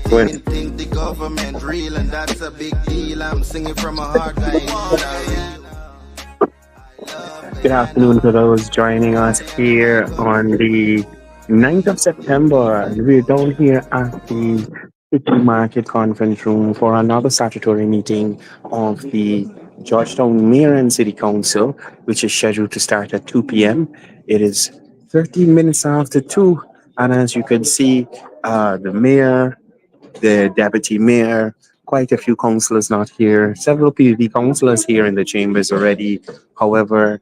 When Think the government real, and that's a big deal. I'm singing from a heart, Good afternoon to those joining us here on the 9th of September. We're down here at the City Market Conference Room for another statutory meeting of the Georgetown Mayor and City Council, which is scheduled to start at 2 p.m. It is 13 minutes after 2, and as you can see, the mayor, the deputy mayor, quite a few councillors not here, several PVP councillors here in the chambers already. However,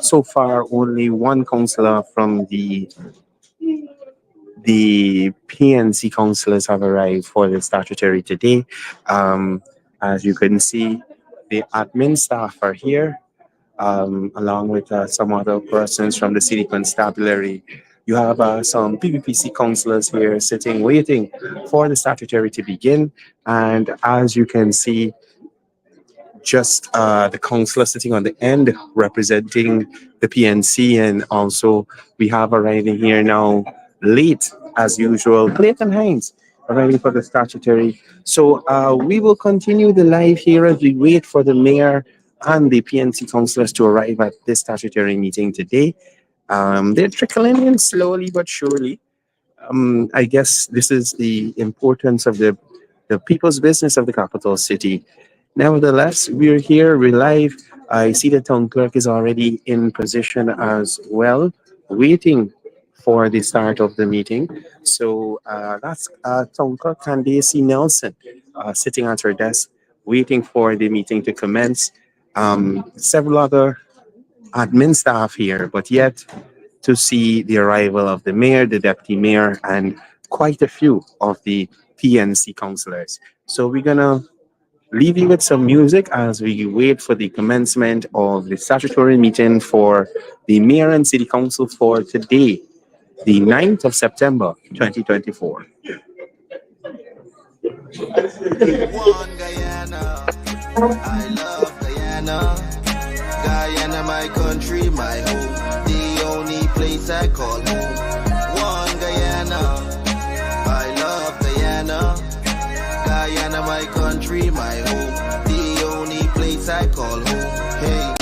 so far only one councillor from the PNC councillors have arrived for the statutory today. As you can see, the admin staff are here, along with some other persons from the city constabulary. You have some PVPC councillors here sitting, waiting for the statutory to begin. And as you can see, just the councillor sitting on the end representing the PNC. And also we have arriving here now late as usual, Clayton Hines arriving for the statutory. So we will continue the live here as we wait for the mayor and the PNC councillors to arrive at this statutory meeting today. They're trickling in slowly but surely. I guess this is the importance of the people's business of the capital city. Nevertheless, we're here, we're live. I see the town clerk is already in position as well, waiting for the start of the meeting. So that's town clerk Candace Nelson sitting at her desk, waiting for the meeting to commence. Several other admin staff here, but yet to see the arrival of the mayor, the deputy mayor, and quite a few of the PNC councillors. So we're gonna leave you with some music as we wait for the commencement of the statutory meeting for the mayor and city council for today, the 9th of September, 2024. One Guyana, I love Guyana. Guyana, my country, my home. The only place I call home. One Guyana, I love Guyana. Guyana, my country, my home. The only place I call home. Hey,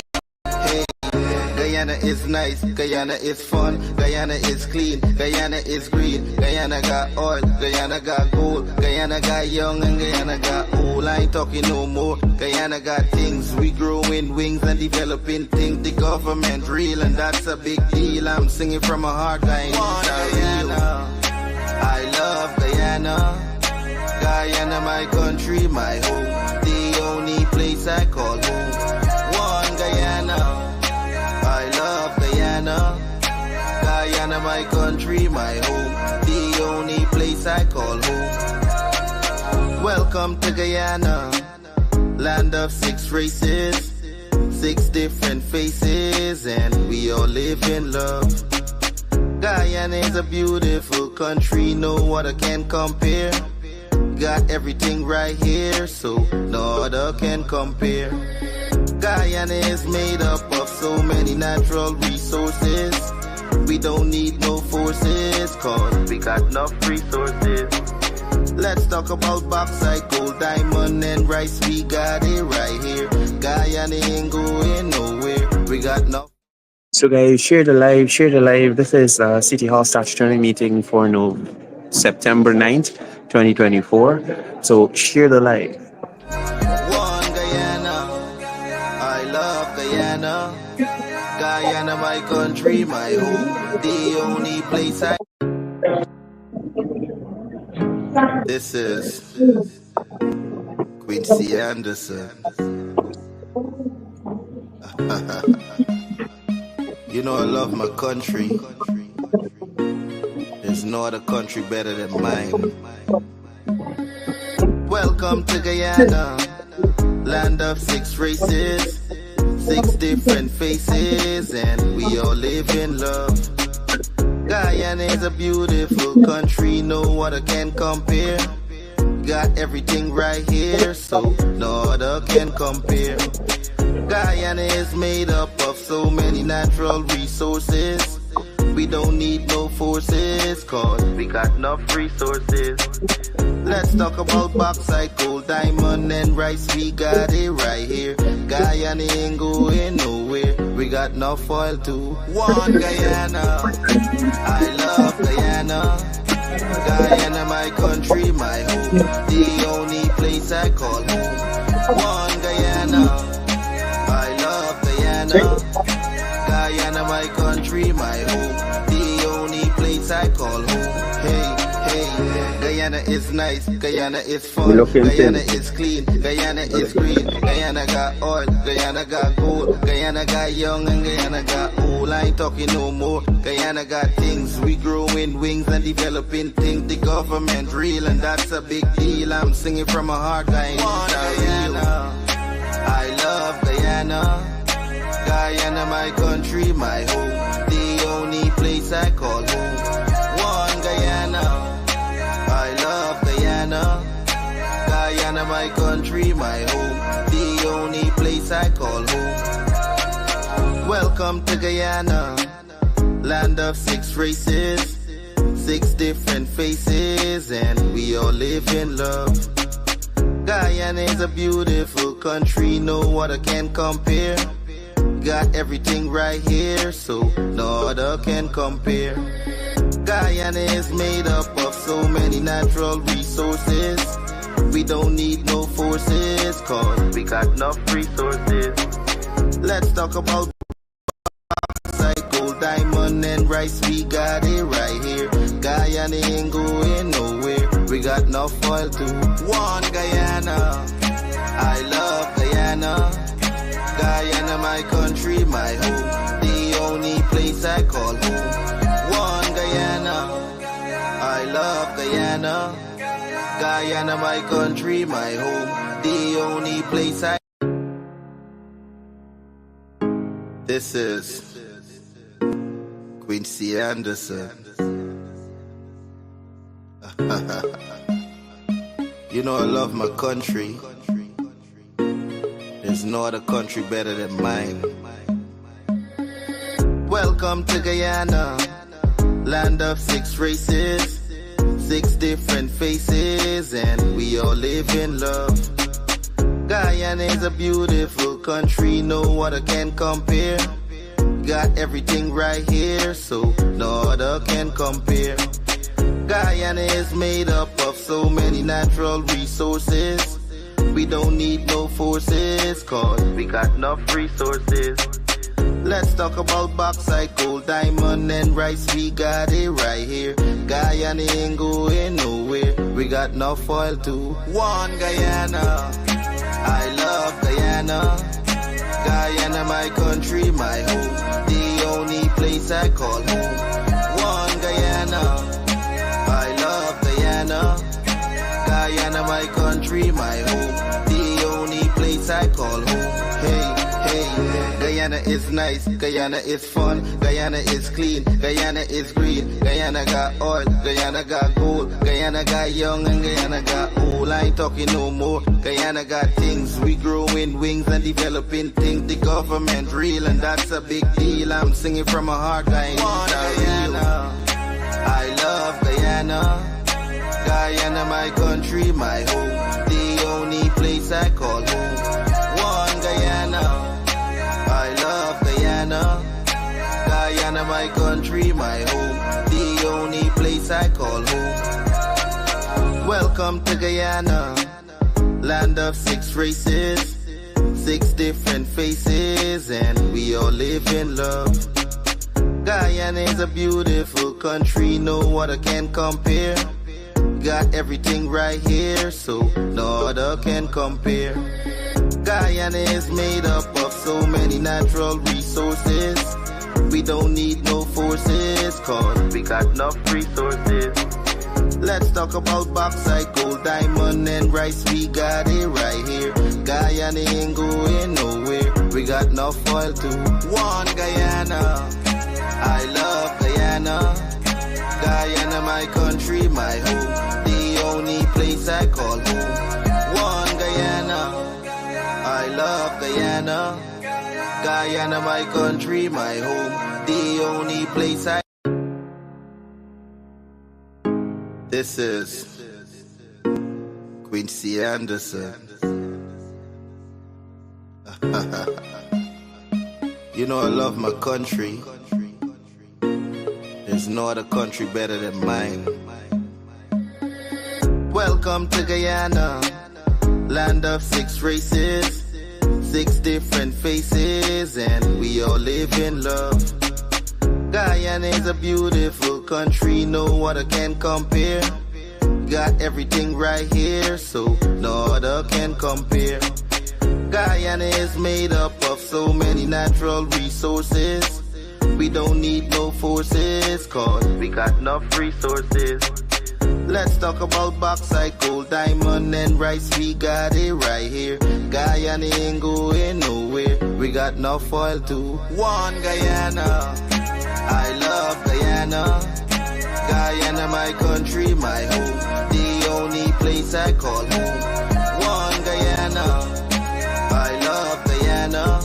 hey. Guyana is nice, Guyana is fun, Guyana is clean, Guyana is green, Guyana got oil, Guyana got gold, Guyana got young and Guyana got old. I ain't talking no more. Guyana got things, we growing wings and developing things. The government real, and that's a big deal. I'm singing from my heart, Guyana. I love Guyana. Guyana, my country, my home. The only place I call home. One Guyana. I love Guyana. Guyana, my country, my home. The only place I call home. Welcome to Guyana, land of 6 races, 6 different faces, and we all live in love. Guyana is a beautiful country, no other can compare. Got everything right here, so no other can compare. Guyana is made up of so many natural resources. We don't need no forces, cause we got enough resources. Let's talk about bauxite, gold, diamond, and rice. We got it right here. Guyana ain't going nowhere. We got enough. So guys, share the live, share the live. This is City Hall statutory meeting for September 9th, 2024. So share the live. One Guyana, I love Guyana. Guyana, my country, my home. The only place I... This is Quincy Anderson. You know I love my country. There's no other country better than mine. Welcome to Guyana, land of 6 races, 6 different faces, and we all live in love. Guyana is a beautiful country, no other can compare. Got everything right here, so no other can compare. Guyana is made up of so many natural resources. We don't need no forces, cause we got enough resources. Let's talk about bauxite, gold, diamond, and rice. We got it right here. Guyana ain't going nowhere. We got enough oil too. One Guyana. I love Guyana. Guyana, my country, my home. The only place I call home. One Guyana. I love Guyana. Guyana, my country, my home. The only place I call home. Hey, hey, Guyana is nice, Guyana is fun, Guyana is clean, Guyana is green, Guyana got oil, Guyana got gold, Guyana got young and Guyana got old. I ain't talking no more. Guyana got things, we growing wings and developing things. The government real and that's a big deal. I'm singing from my heart, I ain't Guyana. I love Guyana. Guyana, my country, my home. The only place I call home. One Guyana. I love Guyana. Guyana, my country, my home. The only place I call home. Welcome to Guyana, land of 6 races, 6 different faces, and we all live in love. Guyana is a beautiful country, no other can compare. Got everything right here, so no other can compare. Guyana is made up of so many natural resources. We don't need no forces, cause we got enough resources. Let's talk about bauxite, gold, diamond, and rice. We got it right here. Guyana ain't going nowhere. We got enough oil too. One Guyana. I love Guyana. Guyana, my country, my home. The only place I call home. One Guyana. I love Guyana. Guyana, my country, my home. The only place I... This is Quincy Anderson. You know I love my country. There's no other country better than mine. Welcome to Guyana, land of 6 races, 6 different faces, and we all live in love. Guyana is a beautiful country, no other can compare. Got everything right here, so no other can compare. Guyana is made up of so many natural resources. We don't need no forces, cause we got enough resources. Let's talk about bauxite, gold, diamond, and rice. We got it right here. Guyana ain't going nowhere. We got enough oil too. One Guyana. I love Guyana. Guyana, my country, my home. The only place I call home. One Guyana. I love Guyana. Guyana, my country, my home. The only place I call home. Hey, hey, Guyana is nice, Guyana is fun, Guyana is clean, Guyana is green, Guyana got oil, Guyana got gold, Guyana got young and Guyana got old. I ain't talking no more. Guyana got things, we growing wings and developing things. The government real and that's a big deal. I'm singing from my heart, I ain't Guyana. I love Guyana. Guyana, my country, my home. The only place I call home. One Guyana. I love Guyana. Guyana, my country, my home. The only place I call home. Welcome to Guyana, land of 6 races, 6 different faces, and we all live in love. Guyana is a beautiful country, no other can compare. Got everything right here, so no other can compare. Guyana is made up of so many natural resources. We don't need no forces, cause we got enough resources. Let's talk about bauxite, gold, diamond, and rice. We got it right here. Guyana ain't going nowhere. We got enough oil too. One Guyana. I love Guyana. Guyana, my country, my home. The only place I call home. One Guyana. I love Guyana. Guyana, my country, my home. The only place I This is Quincy Anderson. You know I love my country. There's no other country better than mine. Welcome to Guyana, land of 6 races, 6 different faces, and we all live in love. Guyana is a beautiful country, no other can compare. Got everything right here, so no other can compare. Guyana is made up of so many natural resources. We don't need no forces, cause we got enough resources. Let's talk about bauxite, gold, diamond, and rice. We got it right here. Guyana ain't going nowhere. We got enough oil too. One Guyana, I love Guyana. Guyana, my country, my home. The only place I call home. One Guyana, I love Guyana.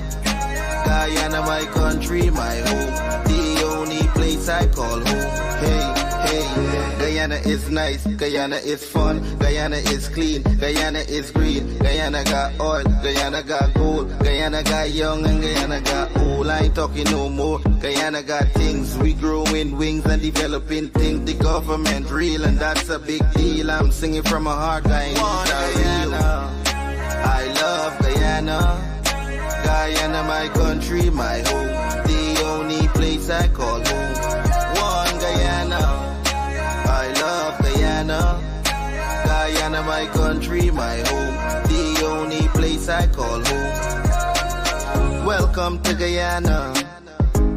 Guyana, my country, my home. The only place I call home. Hey. Guyana is nice, Guyana is fun, Guyana is clean, Guyana is green, Guyana got oil, Guyana got gold, Guyana got young and Guyana got old. I ain't talking no more. Guyana got things, we growing wings and developing things. The government real and that's a big deal. I'm singing from my heart, Guyana. I love Guyana. Guyana, my country, my home. The only place I call home. One Guyana. I love Guyana. Guyana, my country, my home. The only place I call home. Welcome to Guyana,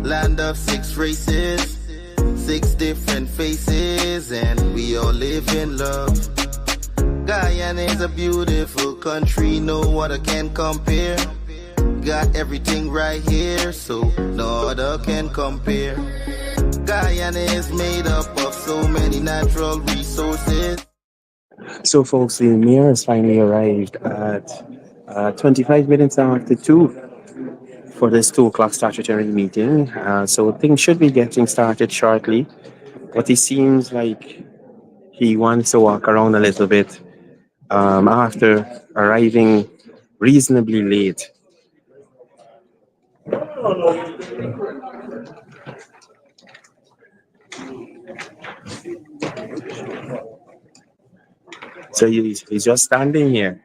land of 6 races, 6 different faces, and we all live in love. Guyana is a beautiful country, no other can compare. Got everything right here, so no other can compare. Guyana is made up of so many natural resources. So, folks, the mayor has finally arrived at 25 minutes after 2 for this 2 o'clock statutory meeting. So, things should be getting started shortly, but it seems like he wants to walk around a little bit after arriving reasonably late. So, he's just standing here.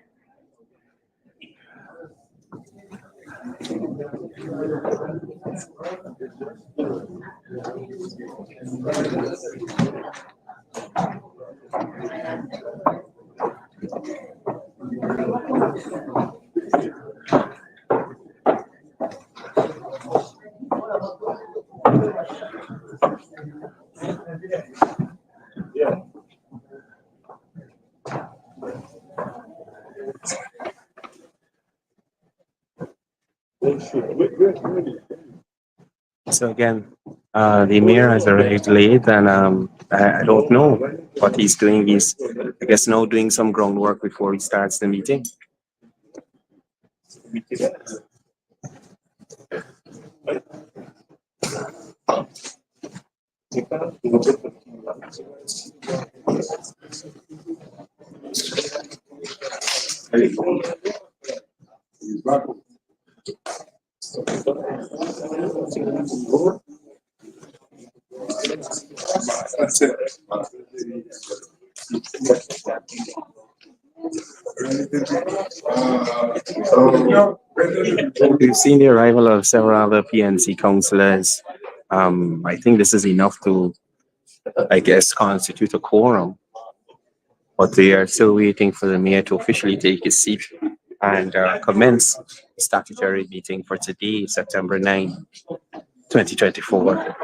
So again, the mayor has arrived late, and I don't know what he's doing. He's, I guess, now doing some groundwork before he starts the meeting. We've seen the arrival of several other PNC councillors. I think this is enough to, I guess, constitute a quorum. But we are still waiting for the mayor to officially take his seat and commence the statutory meeting for today, September 9, 2024.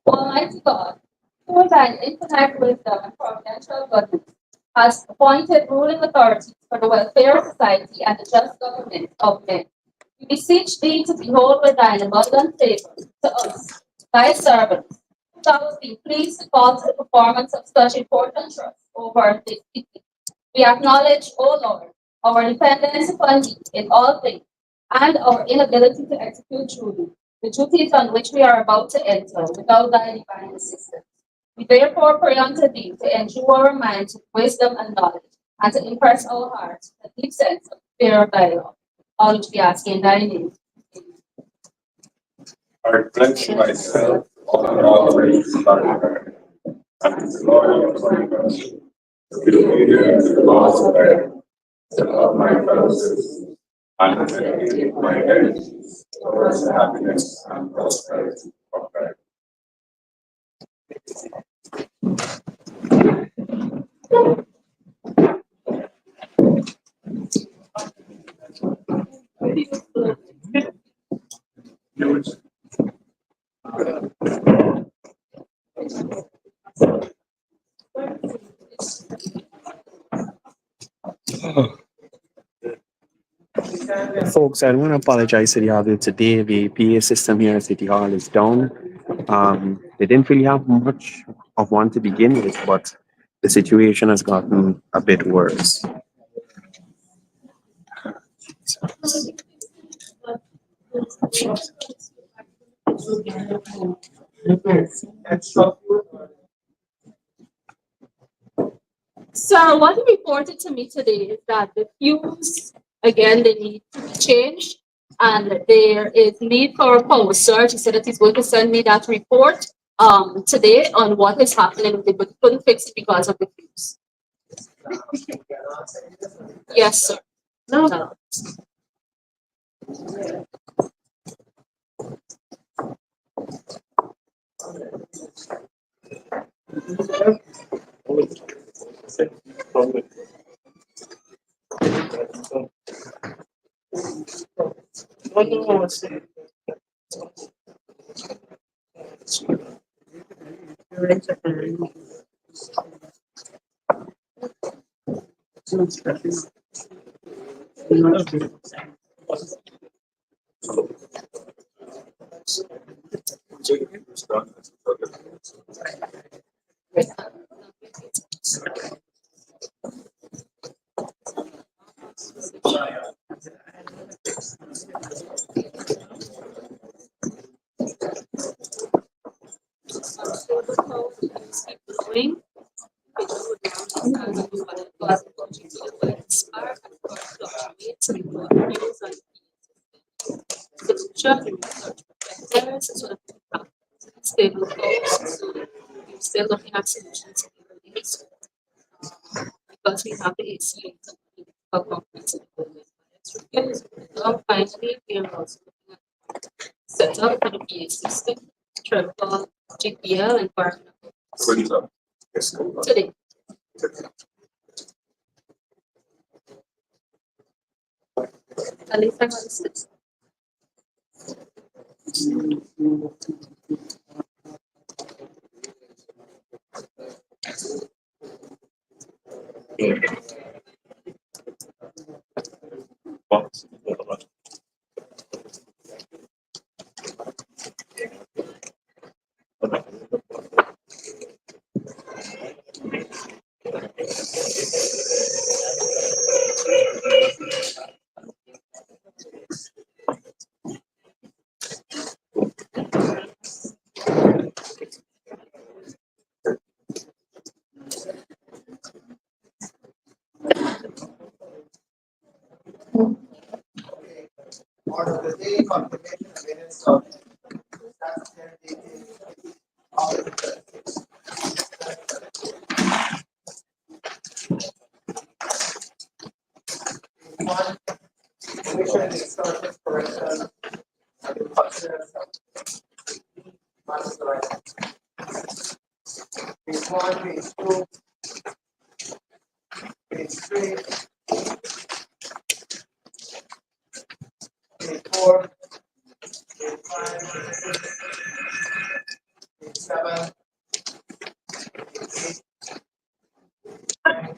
Almighty God, who thine infinite wisdom and providential goodness has appointed ruling authorities for the welfare of society and the just government of men. We beseech thee to behold with thine abundant favor to us, thy servants, who thou hast been pleased to call to the performance of such important trusts over this city. We acknowledge, O Lord, our dependence upon thee in all things, and our inability to execute truly the duties on which we are about to enter without thy divine assistance. We therefore pray unto thee to endue our minds with wisdom and knowledge, and to impress our hearts with a deep sense of fear of thy law. All which we ask in thy name. I pledge myself on all ways and the glory of my country, to be obedient to the laws of God, to love my fellow citizens, and to educate my enemies towards the happiness and prosperity of God. Folks, I want to apologize to the audience today. The PA system here at City Hall is down. They didn't really have much of one to begin with, but the situation has gotten a bit worse. Sir, what he reported to me today is that the fuse, again, they need to be changed, and there is need for a power surge. He said that he's going to send me that report today on what is happening with it, but he couldn't fix it because of the fuse. Yes, sir. No. Still looking at solutions because we have the AC for comprehensive finally, we are also looking at setup for the PA system, triple GPL and partner today. At least I got this. Order of the day, confirmation of minutes of one, omission and distortion correction. Page 1, page 2, page 3, page 4, page 5, page 7, page 8, 9,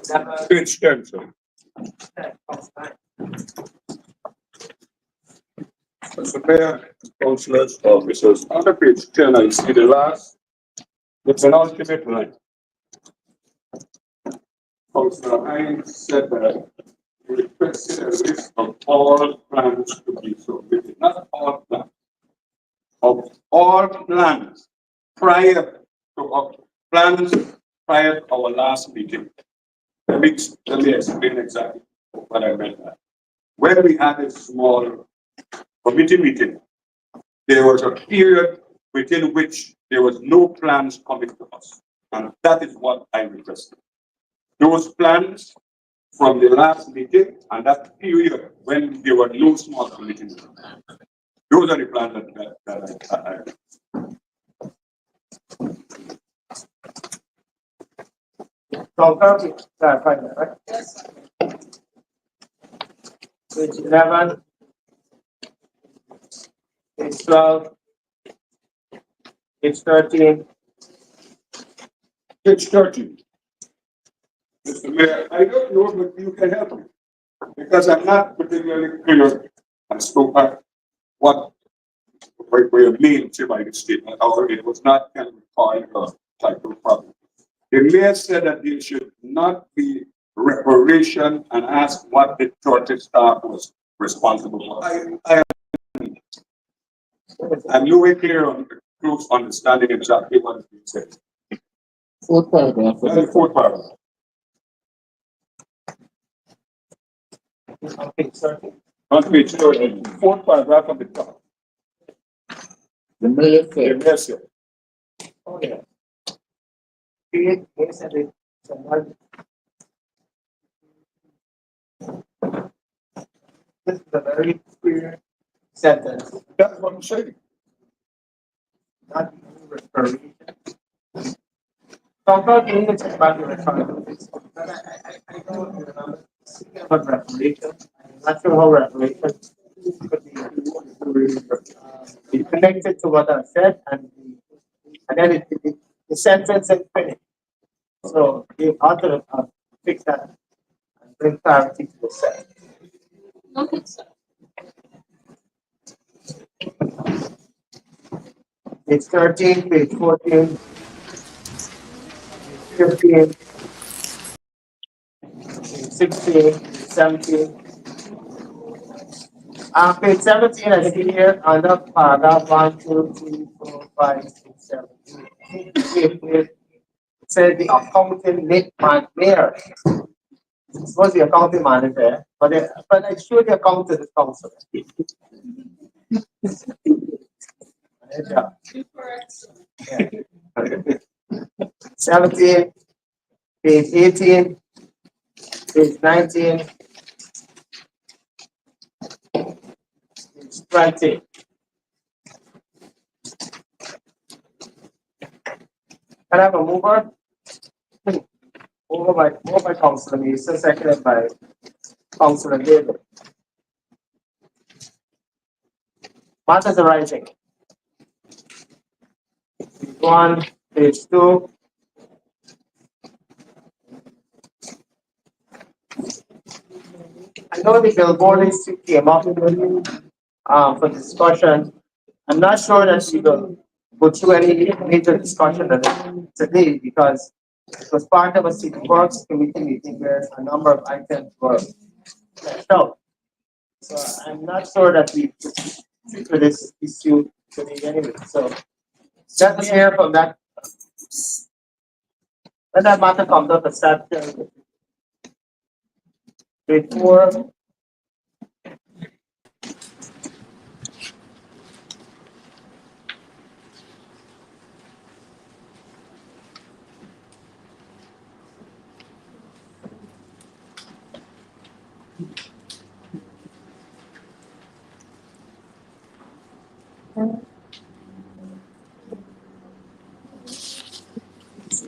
10, Page 10, sir. 10, Mr. Mayor, councillors, officers, on the page 10, I see the last, the penultimate line. Councillor Hines said that he requested a list of all plans to be submitted, not all plans, of all plans prior to plans prior to our last meeting. Let me explain exactly what I meant by that. When we had a small committee meeting, there was a period within which there was no plans coming to us. And that is what I requested. Those plans from the last meeting and that period when there were no small committee meetings. Those are the plans that I So, clarify that, right? Yes. Page 11, page 12, page 13, Page 13. Mr. Mayor, I don't know, but you can help me. Because I'm not particularly clear as to what we mean by the statement, or it was not kind of part of type of problem. The mayor said that there should not be reparation and asked what the church staff was responsible for. I'm nowhere clear on the close understanding exactly what is being said. Fourth paragraph. That's the fourth paragraph. on page 13. On page 13, fourth paragraph of the top. The mayor The said, mayor said, Oh, yeah. Create base and it. This is a very clear sentence, that's what I'm saying. not reparation. So I'm not going to check about the requirements, but I don't remember speaking about reparation. I'm not sure how reparation could be connected to what I said and then the sentence is finished. So the author fix that and bring clarity to the sentence. Noted, sir. Page 13, page 14, page 15, page 16, page 17. Page 17, I see here, under paragraph 1, 2, 3, 4, 5, 6, 7, 8. It says the accounting mayor. It's supposed to be accounting manager, but I sure the accountant is council. Correct. 17, page 18, page 19, page 20. Can I have a mover? Moved by Councilor Mason, seconded by Councilor David. Matters arising. Page 1, page 2. I know the billboard issue came up for discussion. I'm not sure that we will go through any major discussion of it today because it was part of a city works committee meeting where a number of items were fleshed out. So I'm not sure that we sit with this issue today anyway. So let me hear from that. When that matter comes up, it's that page 4.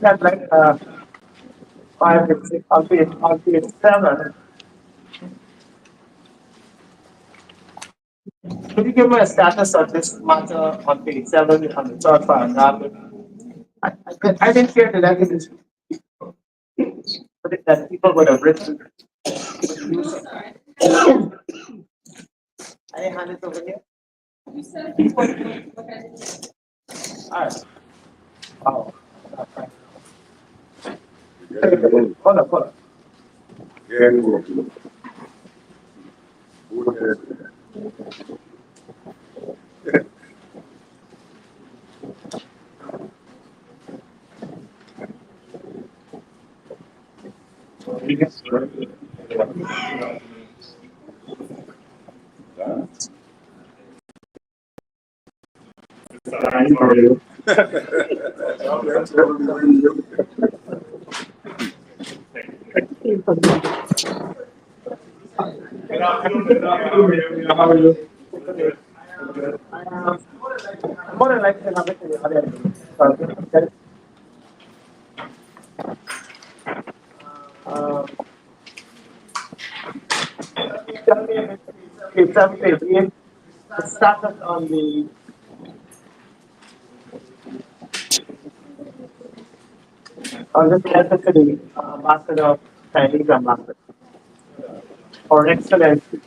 had like 5 and 6 on page 7. Could you give me a status of this matter on page 7 on the third paragraph? I didn't hear the language that people would have written. I hand it over here. All right. Oh. Hold on. How are you? More than likely, I'm going to have it. The status on the this letter to the ambassador of Chinese ambassador or excellency.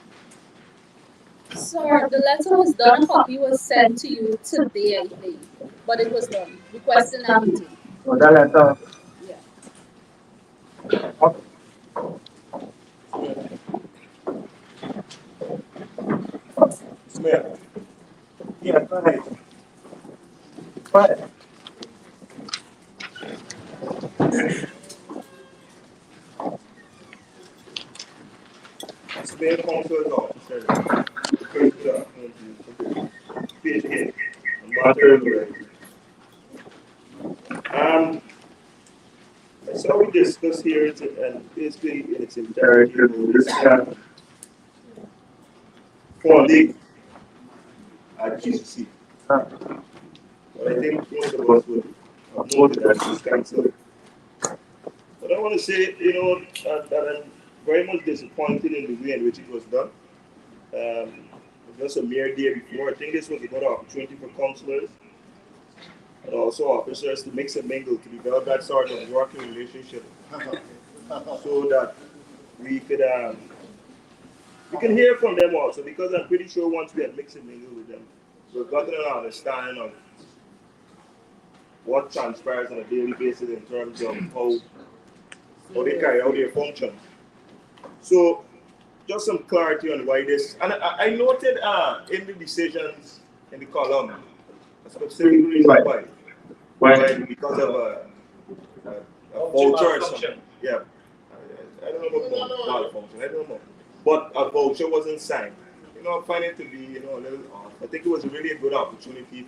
Sir, the letter was done. A copy was sent to you today, I think, but it was done. Requesting a meeting. So that letter. Yeah. Okay. Smith. Yeah, go ahead. Go ahead. Mayor Council's officer. Page 8. Matter of the so we discuss here and basically in its entirety this funding at GCC. But I think most of us would have noted that this council. But I want to say, that I'm very much disappointed in the way in which it was done. Just a mere day before, I think this was a good opportunity for councillors and also officers to mix and mingle, to develop that sort of working relationship, so that we can hear from them also. Because I'm pretty sure once we had mixed and mingled with them, we've gotten an understanding of what transpires on a daily basis in terms of how they carry out their function. So, just some clarity on why this. And I noted in the decisions in the column a specific reason why. Because of a voucher or something. Yeah. I don't know about malfunction. I don't know. But a voucher wasn't signed. I find it to be, a little off. I think it was really a good opportunity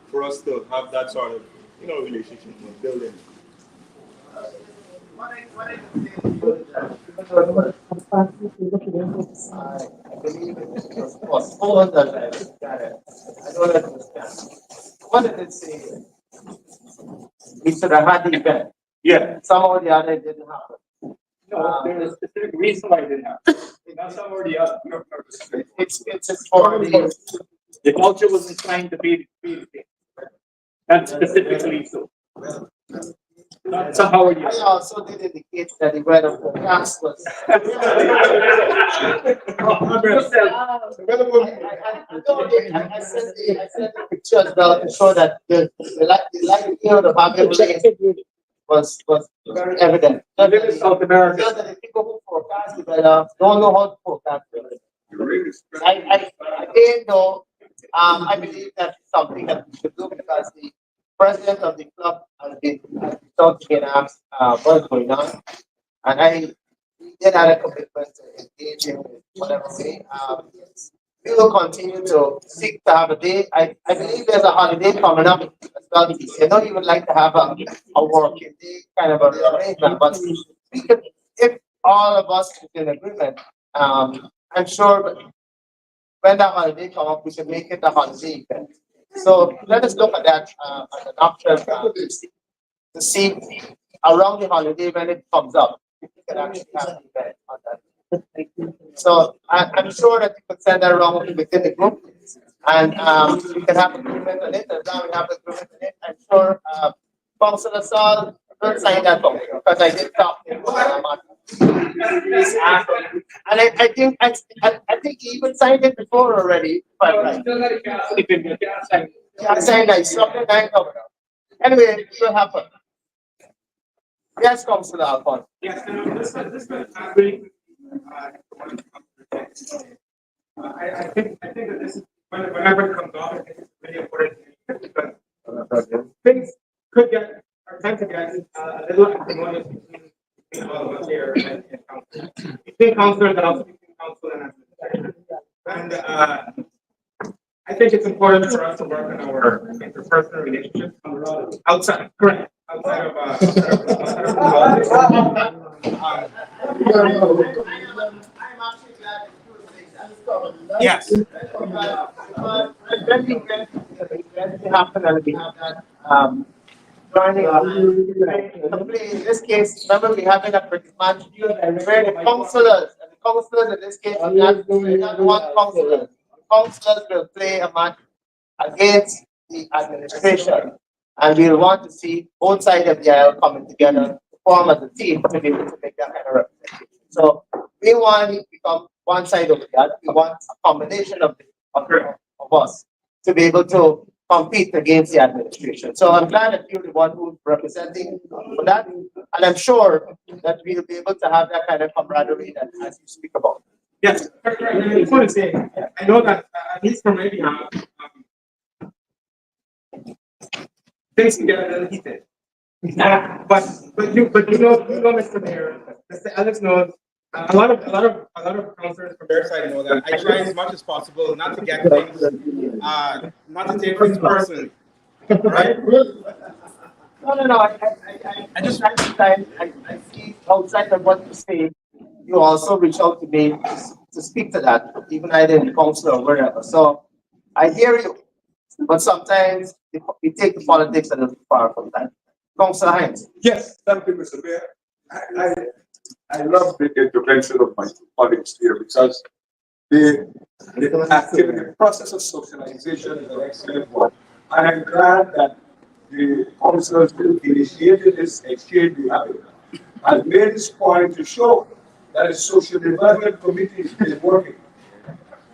for us to have that sort of, relationship with building. I believe it was postponed and I don't understand. What did it say here? We should have had the event. Yeah. Somehow or the other it didn't happen. No, there's a specific reason why it didn't happen. Not some or the other. It's for The voucher wasn't trying to be the thing. Not specifically so. Not somehow or the I other. also did indicate that the weather forecast was. I sent the pictures down to show that the likelihood of having rain was very evident. I live in South America. Just that the people who forecast the weather don't know how to forecast the weather. Again, though, I believe that's something that we should do because the president of the club has been talking and asked what's going on. And I did have a commitment to engage in whatever way. We will continue to seek to have a day. I believe there's a holiday coming up as well. I know you would like to have a working day kind of a arrangement, but we could, if all of us is in agreement, I'm sure when that holiday comes up, we should make it a holiday event. So let us look at that as an option to to see around the holiday when it comes up, if we can actually have an event on that. So I'm sure that you could send that around within the group, and we can have agreement on it. And now we have agreement on it. I'm sure Councilor Saul will sign that off because I did talk to him about and I think he even signed it before already. But yeah, signed that something like that. Anyway, it will happen. Yes, Councilor Alphonse. Yes, this one, I think that this is whenever it comes up, I think it's really important because things could get or tend to get a little acrimonious between all of us here and council. Between councilors and also between council and administration. And I think it's important for us to work on our interpersonal relationships outside, correct? Outside of yes. Happen and we have that learning in this case, remember we have it at pretty much where the councillors in this case not one councillor. The councillors will play a match against the administration. And we'll want to see both sides of the aisle coming together to form as a team to be able to make that kind of representation. So we want to become one side of the other. We want a combination of us to be able to compete against the administration. So I'm glad that you're the one who's representing for that. And I'm sure that we'll be able to have that kind of camaraderie that as you speak about. Yes, I just want to say, I know that at least for maybe things can get a little heated. But you know, Mr. Mayor, Mr. Alex knows. A lot of councillors from their side know that I try as much as possible not to get things, not to take things personally, right? No. I just I see outside of what you say, you also reach out to me to speak to that, even I didn't council or whatever. So I hear you, but sometimes we take the politics a little far from that. Councillor Hines. Yes, thank you, Mr. Mayor. I love the intervention of my colleagues here because the activity, the process of socialization is an excellent one. And I'm glad that the councillors who initiated this exchange we have and made this point to show that the social development committee is working.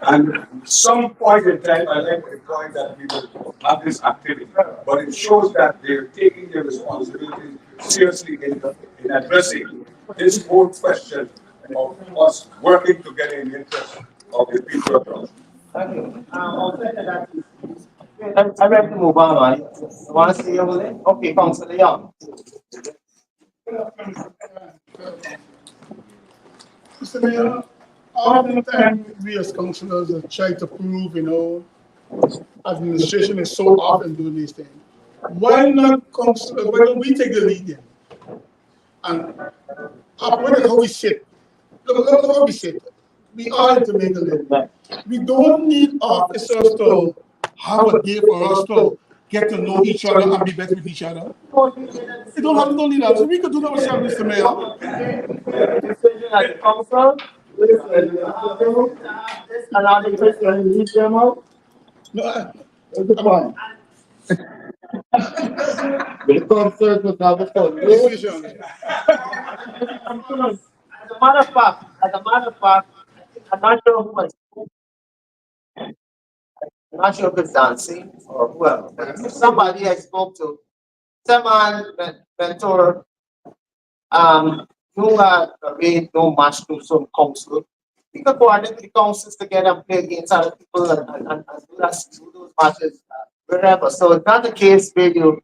And some point in time, I like the point that we will have this activity, but it shows that they're taking their responsibility seriously in addressing this whole question of us working together in the interest of the people of God. Thank you. I'm ready to move on, right? You want to see over there? Okay, Councillor Young. Mr. Mayor, all the time we as councillors are trying to prove, administration is so often doing these things. Why not councillors, why don't we take the lead in? And look at how we sit. Look how we sit. We are to make the lead. We don't need officers to have a day for us to get to know each other and be better with each other. We don't have to need that. So we could do that ourselves, Mr. Mayor. Decision at the council. Another person leave them out. No, that's the point. The concert was have a Decision. As a matter of fact, I'm not sure who was. I'm not sure if it's dancing or whoever. But somebody I spoke to, someone mentor, who arranged no match to some council. We could coordinate the councils together and play against other people and do those matches wherever. So it's not the case where you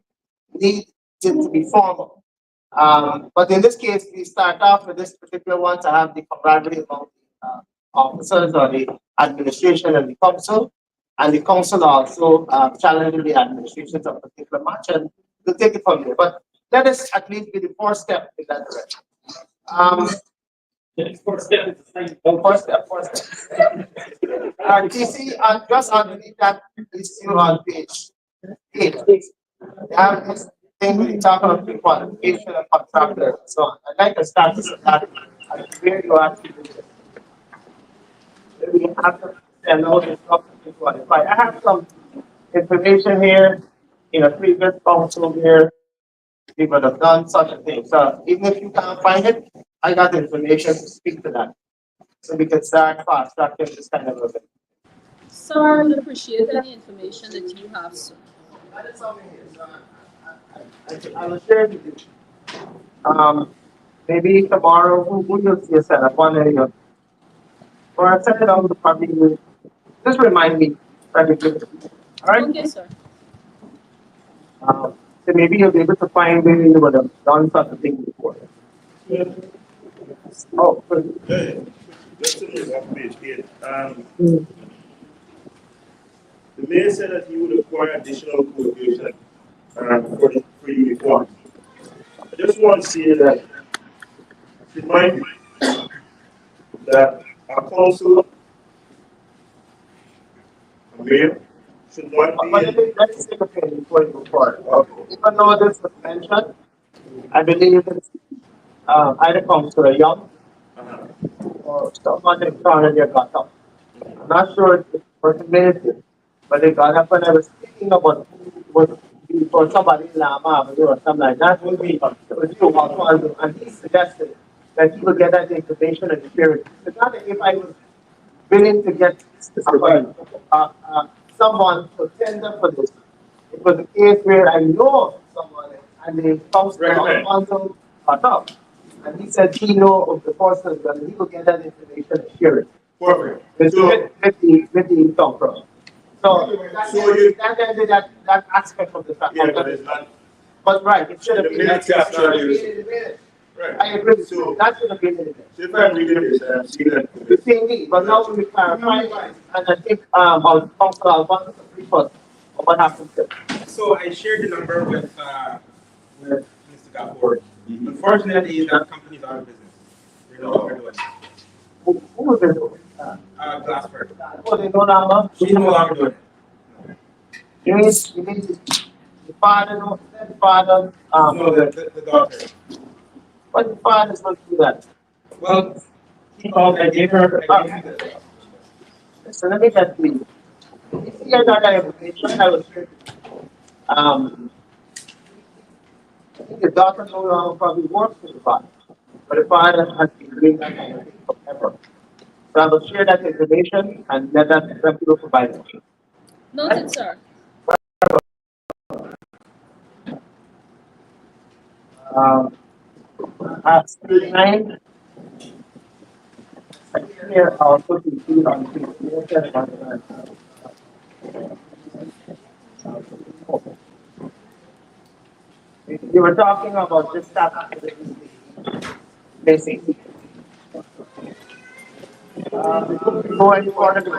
need it to be formal. But in this case, we start off with this particular one to have the camaraderie among the officers or the administration and the council. And the council also challenging the administration to a particular match, and we'll take it from there. But let us at least be the first step in that direction. First step. TC, just underneath that, is still on page 8. They have this thing when you talk about pre-qualification of contractors and so on. I'd like to start with that and where you actually do this. We have to send all this stuff to qualify. I have some information here in a previous council here. We would have done such a thing. So even if you can't find it, I got the information to speak to that. So we can start fast tracking this kind of a thing. Sir, I would appreciate any information that you have, sir. That is something here. So I will share it with you. Maybe tomorrow, who you'll see a setup, one area. Or I'll send it out to probably, just remind me. That is good. All right? Okay, sir. So maybe you'll be able to find where you would have done such a thing before. Oh, good. Hey, just to move off page 8. The mayor said that he would acquire additional quotation for uniforms. I just want to say that it might be that our council, a mayor, should not But be. let's take a page before you go forward. Even though this was mentioned, I believe it's either comes to a young or someone in front of their got up. I'm not sure if it was administered, but they got up and I was thinking about who was for somebody in Lama or something like that. Would be and he suggested that he would get that information and share it. It's not that if I was willing to get someone to tender for this. It was a case where I know someone and the council got up. And he said he know of the person and he will get that information and share it. Perfect. With the top pro. That aspect of the fact. Yeah, but it's not. But right, it should have The been. minutes capture is. Right. I agree. So, That should have been in there. so if I'm reading this, I'm seeing that. The thing is, but now we clarify, and I think our council wants to brief us on what happened there. So I shared the number with Mr. Gabor. Unfortunately, that company is out of business. They're no longer doing it. Who was it? Glassford. Oh, they no longer. She's no longer doing it. You mean the father, the father, No, the daughter. but the father is going to do that. Well, he called, I gave her the. So let me get the. If you guys are that information, I will share. I think the daughter no longer probably works with the father, but the father has been doing that kind of thing forever. So I will share that information and let people provide it. Noted, sir. At 9, here also to see on you were talking about this stuff basically. Go and order the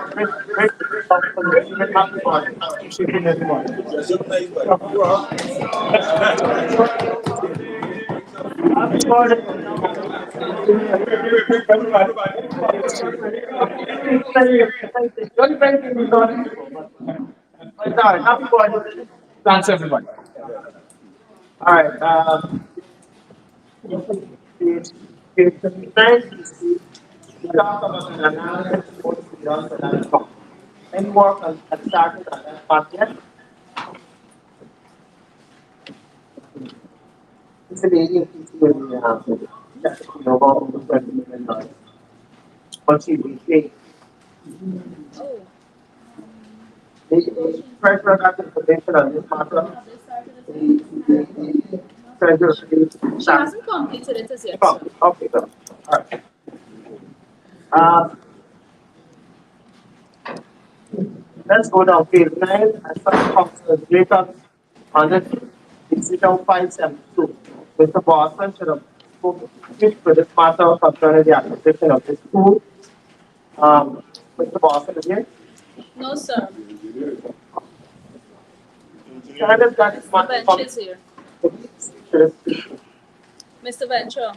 thanks everybody. All right. It's nice to see. We talk about an analysis of what's been done for that talk. Any work has started on that part yet? It's an alien piece where we have about $20 million. Once you repay. Oh, The treasurer got information on this matter. The treasurer. she hasn't completed it as yet, Oh, sir. okay, good. All right. Let's go down page 9 and start concentrating on it. Decision 572. Mr. Boston should have spoken for this matter concerning the acquisition of this school. Mr. Boston is here. No, sir. Standard that is Mr. Venture is here. Mr. Venture.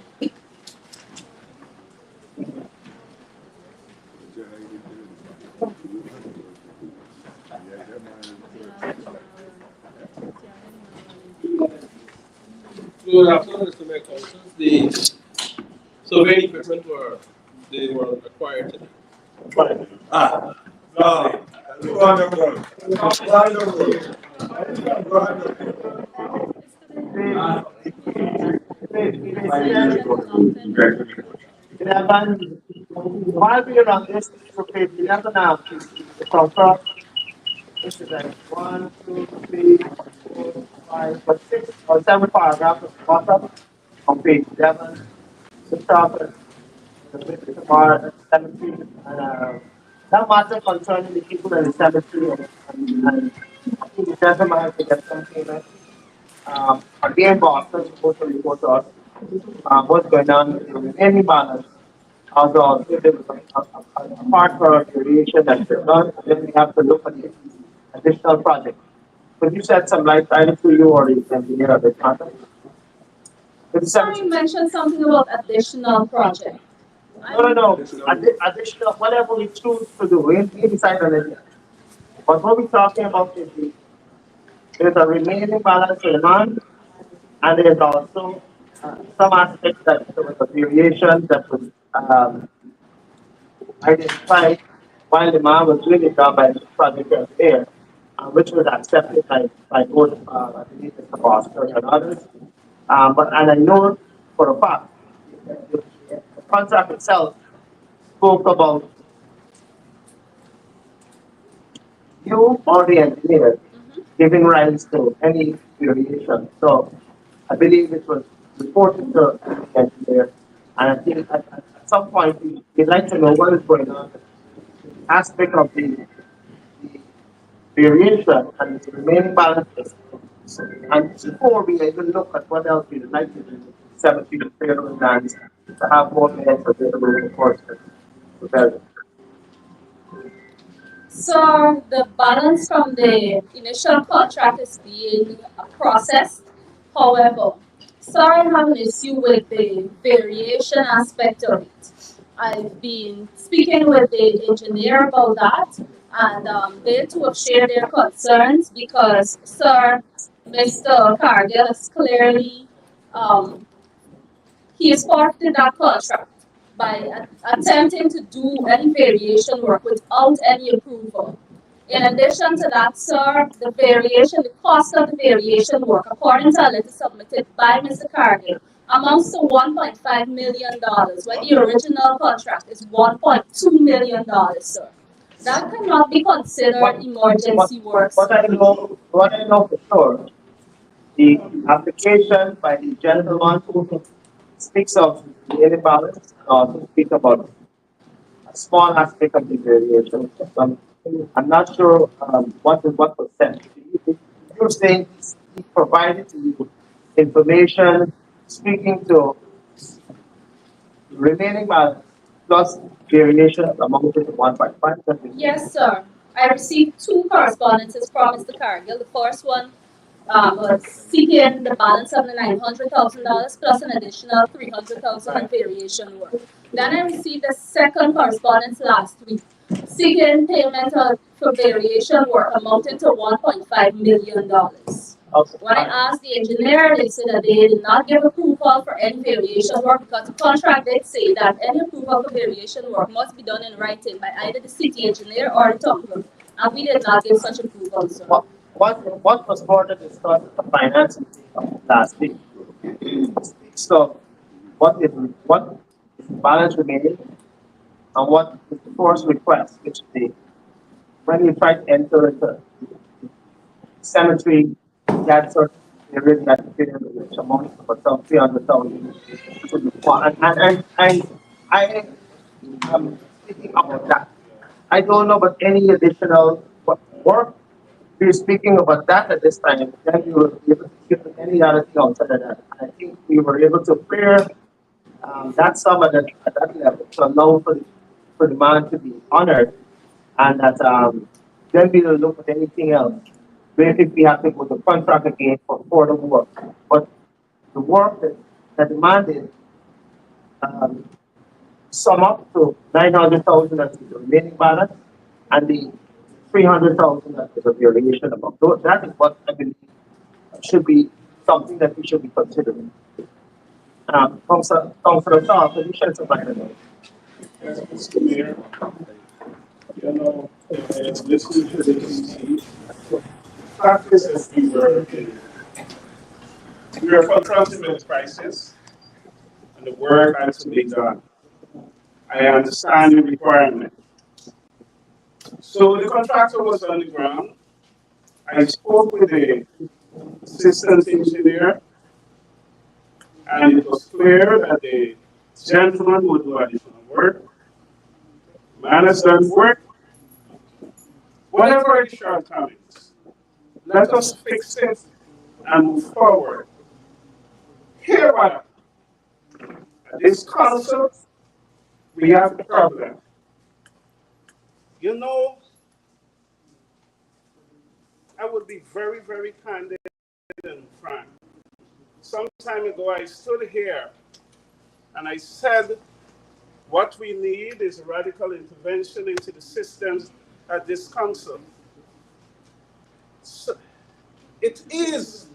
Good afternoon, Mr. Mayor Council. The surveying equipment they were acquired today. Ah, lovely. Wonderful. Wonderful. While we are on this, for page 11 now, the confirm, this is like 1, 2, 3, 4, 5, but 6 or 7 paragraphs of the bottom on page 11. The top is the bit tomorrow, cemetery, that matter concerning the people in the cemetery, and I think the gentleman has to get some payment. Again, Boston supposed to report to us what's going on with the remaining balance. Although there was a part for variation that's done, then we have to look at the additional project. Could you shed some light either to you or the engineer of the contract? Sorry, you mentioned something about additional project. No. Additional, whatever we choose to do, we decide on it. But what we're talking about is there's a remaining balance to demand, and there's also some aspects that there was a variation that was identified while the man was doing the job by the project engineer, which was accepted by both, I believe, Mr. Foster and others. And I know for a fact the contract itself spoke about you or the engineer giving rise to any variation. So I believe it was reported to the engineer, and I think at some point we'd like to know what is going on. Aspect of the variation and the remaining balances. And before we even look at what else we'd like to do, 17 payroll plans to have more minutes available for the So the balance from the initial contract is being processed. However, sorry, I have an issue with the variation aspect of it. I've been speaking with the engineer about that, and they too have shared their concerns because, sir, Mr. Cargill is clearly he is forfeited that contract by attempting to do any variation work without any approval. In addition to that, sir, the cost of the variation work, according to a letter submitted by Mr. Cargill, amounts to $1.5 million, when the original contract is $1.2 million, sir. That cannot be considered emergency work. What I know for sure, the application by the gentleman who speaks of the daily balance, also speak about a small aspect of the variation. I'm not sure what was sent. You're saying he provided to you information speaking to remaining balance plus variation amounted to 1.5. Yes, sir. I received two correspondences from Mr. Cargill. The first one was seeking the balance of the $900,000 plus an additional $300,000 in variation work. Then I received a second correspondence last week seeking payment for variation work amounting to $1.5 million. When I asked the engineer, they said that they did not give approval for any variation work because the contract did say that any approval for variation work must be done in writing by either the city engineer or the top clerk. And we did not give such approval, sir. What was further discussed at the finance meeting last week? So what is the balance remaining and what is the first request, which the when you try to enter the cemetery, that's what there is that which amounts to about 300,000. And I am speaking about that. I don't know about any additional work. If you're speaking about that at this time, then you will be able to give any other thing outside of that. I think we were able to clear that sum at that level to allow for the man to be honored, and that then we will look at anything else. Maybe we have to go to contract again for further work. But the work that the man did sum up to 900,000 that is the remaining balance, and the 300,000 that is a variation amount. So that is what I believe should be something that we should be considering. Councilor Shaw, could you shed some light on that? Yes, Mr. Mayor, you know, listening to the EC, practice as we were confronted with a crisis, and the work had to be done. I understand the requirement. So the contractor was on the ground. I spoke with the assistant engineer, and it was clear that the gentleman would do additional work. Man has done work. Whatever are the shortcomings, let us fix it and move forward. Here what happened. At this council, we have a problem. You know, I would be very, very candid and frank. Some time ago, I stood here and I said, what we need is a radical intervention into the systems at this council. So it is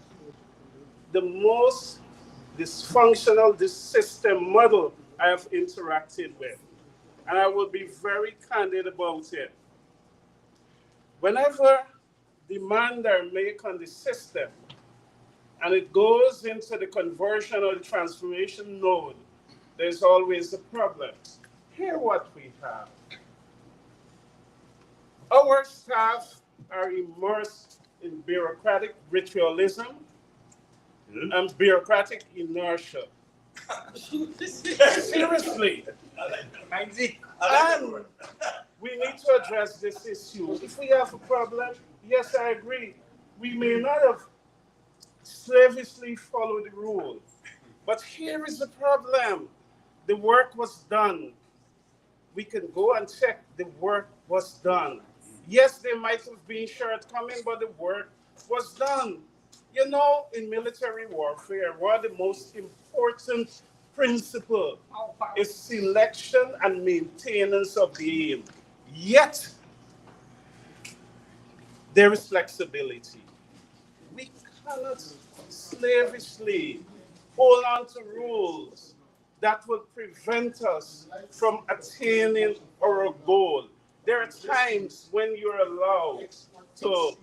the most dysfunctional this system model I have interacted with. And I will be very candid about it. Whenever demand are made on the system and it goes into the conversion or the transformation node, there's always a problem. Here what we have. Our staff are immersed in bureaucratic ritualism and bureaucratic inertia. Seriously. And we need to address this issue. If we have a problem, yes, I agree. We may not have slavishly followed the rule. But here is the problem. The work was done. We can go and check the work was done. Yes, there might have been shortcomings, but the work was done. You know, in military warfare, one of the most important principles is selection and maintenance of the aim. Yet, there is flexibility. We cannot slavishly hold on to rules that will prevent us from attaining our goal. There are times when you're allowed to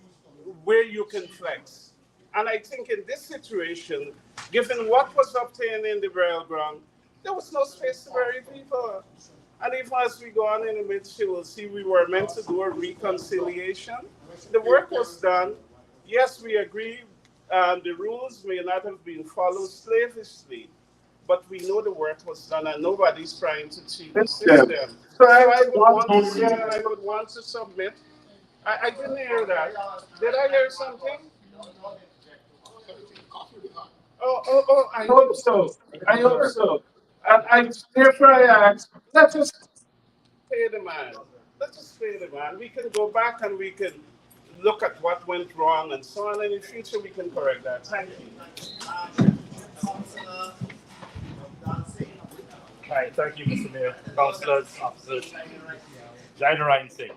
where you can flex. And I think in this situation, given what was obtained in the burial ground, there was no space to bury people. And even as we go on in the midst, you will see we were meant to do a reconciliation. The work was done. Yes, we agree the rules may not have been followed slavishly, but we know the work was done and nobody's trying to cheat the system. So I would want to submit. I didn't hear that. Did I hear something? Oh, I hope so. I hope so. And therefore I ask, let's just pay the man. Let's just pay the man. We can go back and we can look at what went wrong and so on. And in the future, we can correct that. Thank you. Hi, thank you, Mr. Mayor, councillors, officers. Jaina Ryan Singh.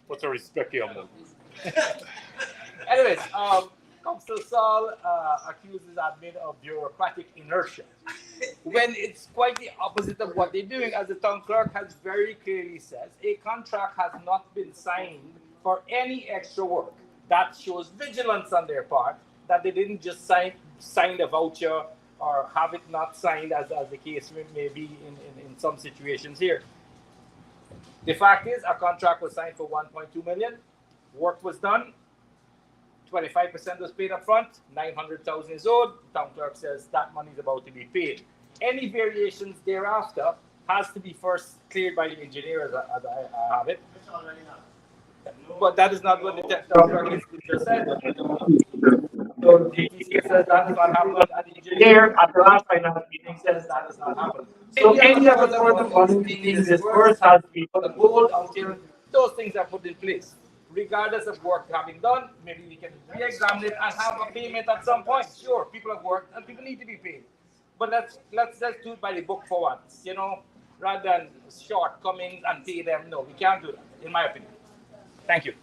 Put a respect here, man. Anyways, Councillor Saul accuses admin of bureaucratic inertia, when it's quite the opposite of what they're doing. As the town clerk has very clearly said, a contract has not been signed for any extra work. That shows vigilance on their part, that they didn't just sign the voucher or have it not signed, as the case may be in some situations here. The fact is, a contract was signed for 1.2 million. Work was done. 25% was paid up front. 900,000 is owed. The town clerk says that money is about to be paid. Any variations thereafter has to be first cleared by the engineer, as I have it. But that is not what the town clerk just said. So the DCA says that does not happen, and the engineer at the last finance meeting says that does not happen. So any of the further funding disbursed has to be put on hold until those things are put in place. Regardless of work having done, maybe we can re-examine it and have a payment at some point. Sure, people have worked and people need to be paid. But let's do it by the book for once, you know, rather than shortcomings and pay them. No, we can't do that, in my opinion. Thank you.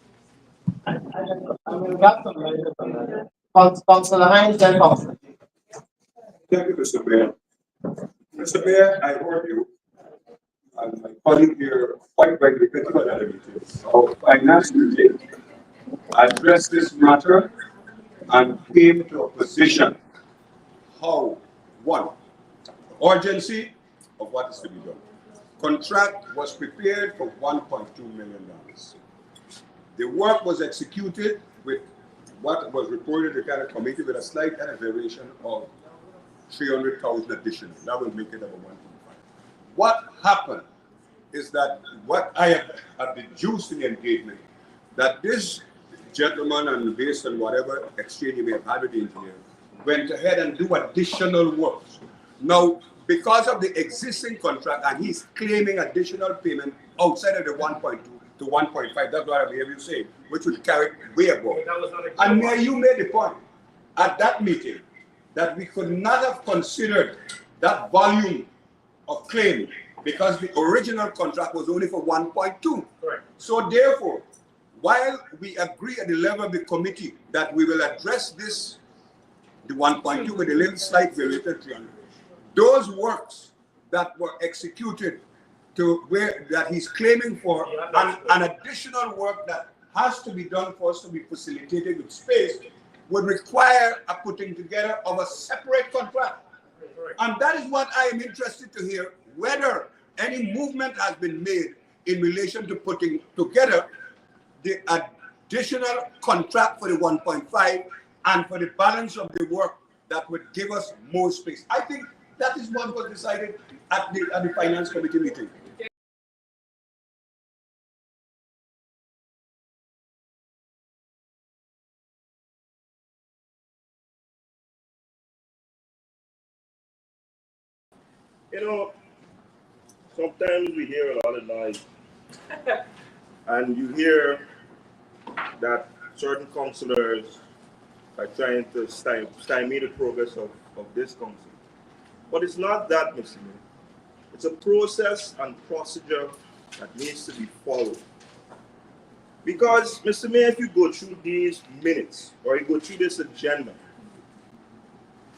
Councillor Hines, then Councillor. Thank you, Mr. Mayor. Mr. Mayor, I heard you and my colleague here quite rightly critical at the meeting. Our finance committee addressed this matter and came to a position how, one, urgency of what is to be done. Contract was prepared for $1.2 million. The work was executed with what was reported to the Cabinet Committee with a slight variation of 300,000 additional. That will make it about 1.5. What happened is that what I have deduced in the engagement, that this gentleman, and based on whatever exchange he may have had with the engineer, went ahead and do additional works. Now, because of the existing contract, and he's claiming additional payment outside of the 1.2 to 1.5, that's what I hear you say, which would carry way above. And Mayor, you made the point at that meeting that we could not have considered that volume of claim because the original contract was only for 1.2. Correct. So therefore, while we agree at the level of the committee that we will address this, the 1.2 with a little slight variation, 300, those works that were executed to where that he's claiming for an additional work that has to be done for us to be facilitated with space would require a putting together of a separate contract. And that is what I am interested to hear, whether any movement has been made in relation to putting together the additional contract for the 1.5 and for the balance of the work that would give us more space. I think that is what was decided at the Finance Committee meeting. You know, sometimes we hear a lot of noise, and you hear that certain councillors are trying to stymie the progress of this council. But it's not that, Mr. Mayor. It's a process and procedure that needs to be followed. Because, Mr. Mayor, if you go through these minutes or you go through this agenda,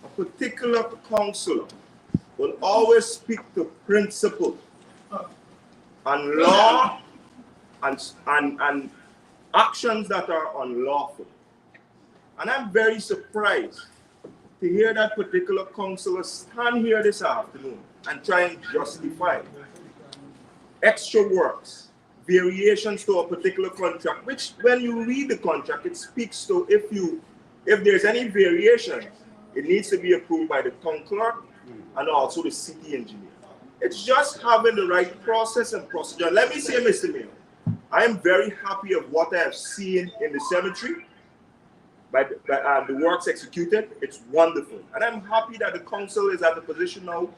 a particular councillor will always speak to principle and law and actions that are unlawful. And I'm very surprised to hear that particular councillor stand here this afternoon and try and justify extra works, variations to a particular contract, which when you read the contract, it speaks to if there's any variation, it needs to be approved by the town clerk and also the city engineer. It's just having the right process and procedure. Let me say, Mr. Mayor, I am very happy of what I have seen in the cemetery by the works executed. It's wonderful. And I'm happy that the council is at the position now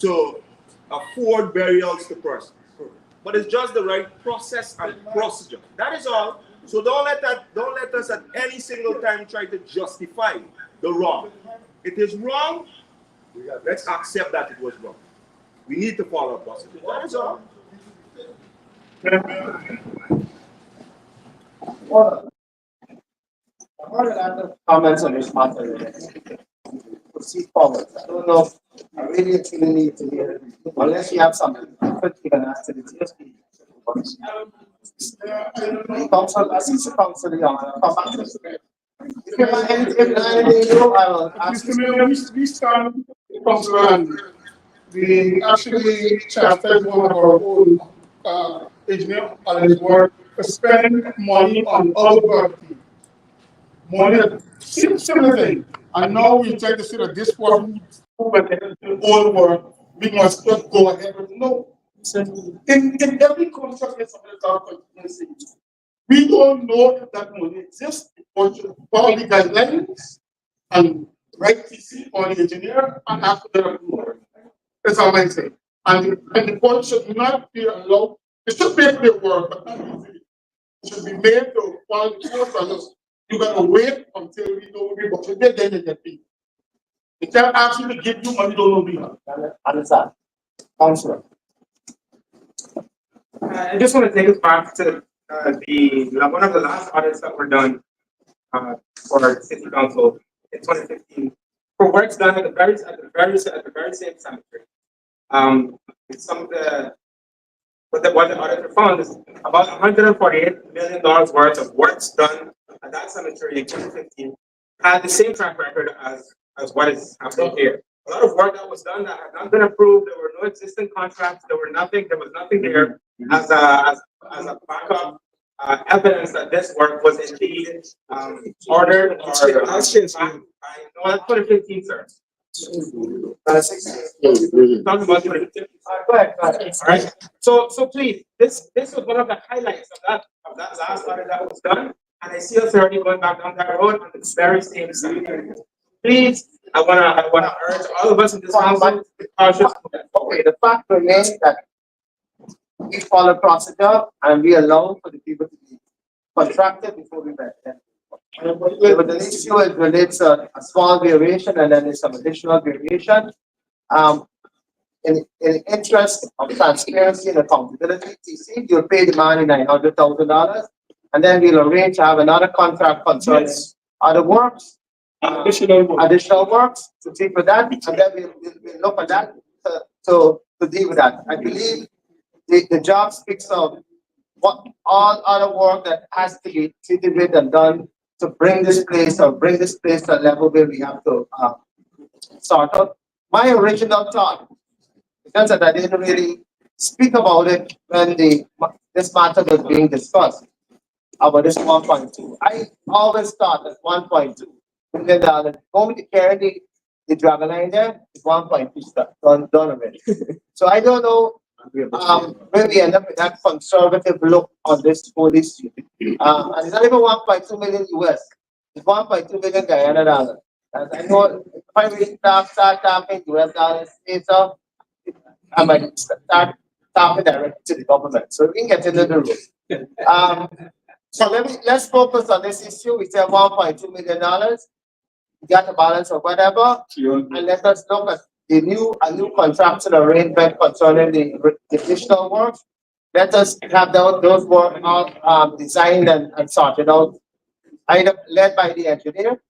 to afford burials to persons. But it's just the right process and procedure. That is all. So don't let us at any single time try to justify the wrong. It is wrong. Let's accept that it was wrong. We need to follow a process. That is all. Well, I've heard a lot of comments on this matter. Proceed forward. I don't know if I really actually need to hear it. Unless you have something different, you can ask it. Council, assistant council, come back to this. If you have anything new, I will ask. Mr. Mayor, we start, Councilor Andrew. We actually chastised one of our own engineer on his work for spending money on our property. Money, similar thing. And now we try to say that this was all work, we must just go ahead with no. In every contract, there's something about contingency. We don't know if that money exists, but follow the guidelines and write TC on the engineer and ask for their approval. That's all I say. And the board should not be allowed, it should pay for their work, but not easily. It should be made to follow the process. You gotta wait until we know we got to get then you get paid. They can't ask you to give you money, don't know we have. Understand. Councilor. I just want to take us back to one of the last audits that were done for City Council in 2015 for works done at the very same cemetery. Some of the what the auditor found is about $148 million worth of works done at that cemetery in 2015 had the same track record as what is happening here. A lot of work that was done that had not been approved. There were no existing contracts. There was nothing there as a backup evidence that this work was indeed ordered or that's 2015, sir. Talking about 2015. Go ahead. All right. So please, this was one of the highlights of that last audit that was done, and I see us already going back down that road on the very same side. Please, I wanna urge all of us in this council to be cautious. Okay, the fact remains that we follow procedure and we allow for the people to be contracted before we met them. But the issue is relates a small variation and then there's some additional variation. In the interest of transparency and accountability, TC, you'll pay the money $900,000, and then we'll arrange to have another contract concerning other works, additional works to take with that, and then we'll look at that to deal with that. I believe the job speaks of what all other work that has to be treated with and done to bring this place to a level where we have to sort out. My original thought, because that I didn't really speak about it when this matter was being discussed about this 1.2. I always thought that $1.2 million going to carry the dragon line there is 1.2 stuff done already. So I don't know where we end up with that conservative look on this whole issue. And it's not even 1.2 million US, it's 1.2 million Guyana dollars. And I know if I really start talking US dollars, so I might start talking directly to the government. So we can get into the room. So let's focus on this issue. We said $1.2 million. We got a balance of whatever, and let us look at a new contractual arrangement concerning the additional work. Let us have those work out designed and sorted out, either led by the engineer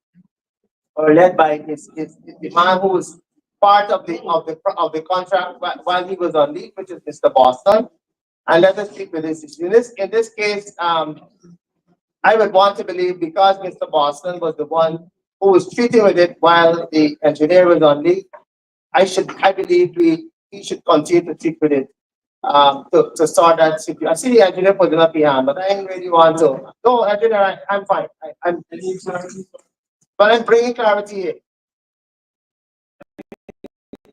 or led by the man who was part of the contract while he was on leave, which is Mr. Boston. And let us speak with this issue. In this case, I would want to believe because Mr. Boston was the one who was treating with it while the engineer was on leave, I believe he should continue to treat with it to sort that situation. I see the engineer putting up his hand, but I didn't really want to. No, engineer, I'm fine. But I'm bringing clarity here.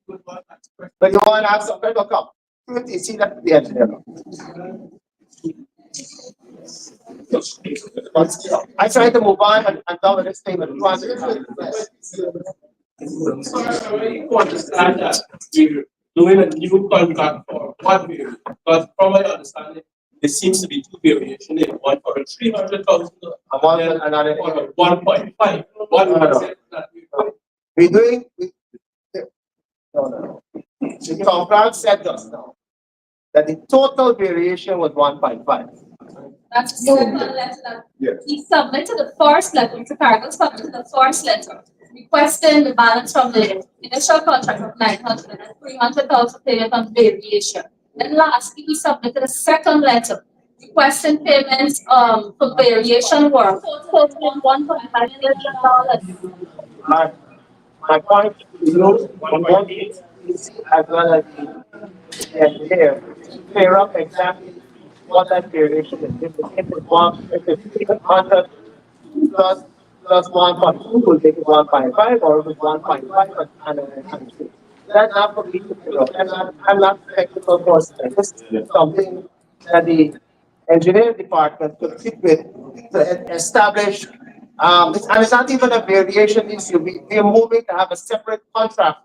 But you want to ask something? Come. You see that the engineer. I try to move on and done with this thing, but you want to understand that we're doing a new contract for 1 million, because from my understanding, there seems to be two variations, one for a 300,000 and another for 1.5. We're doing. No. The contract said just now that the total variation was 1.5. That's the second letter that he submitted the first letter, Mr. Cargill submitted the first letter, requesting the balance from the initial contract of 900 and 300,000 payment on variation. Then lastly, he submitted a second letter, requesting payments for variation work, totaling $1.5 million. My point is, on one piece, as well as the engineer, clear up exactly what that variation is. If it's 100 plus 1.2, we'll take it 1.5, or if it's 1.5 and 2. That's not for me to figure out. I'm not a technical person. This is something that the engineering department could fit with to establish. And it's not even a variation issue. We are moving to have a separate contract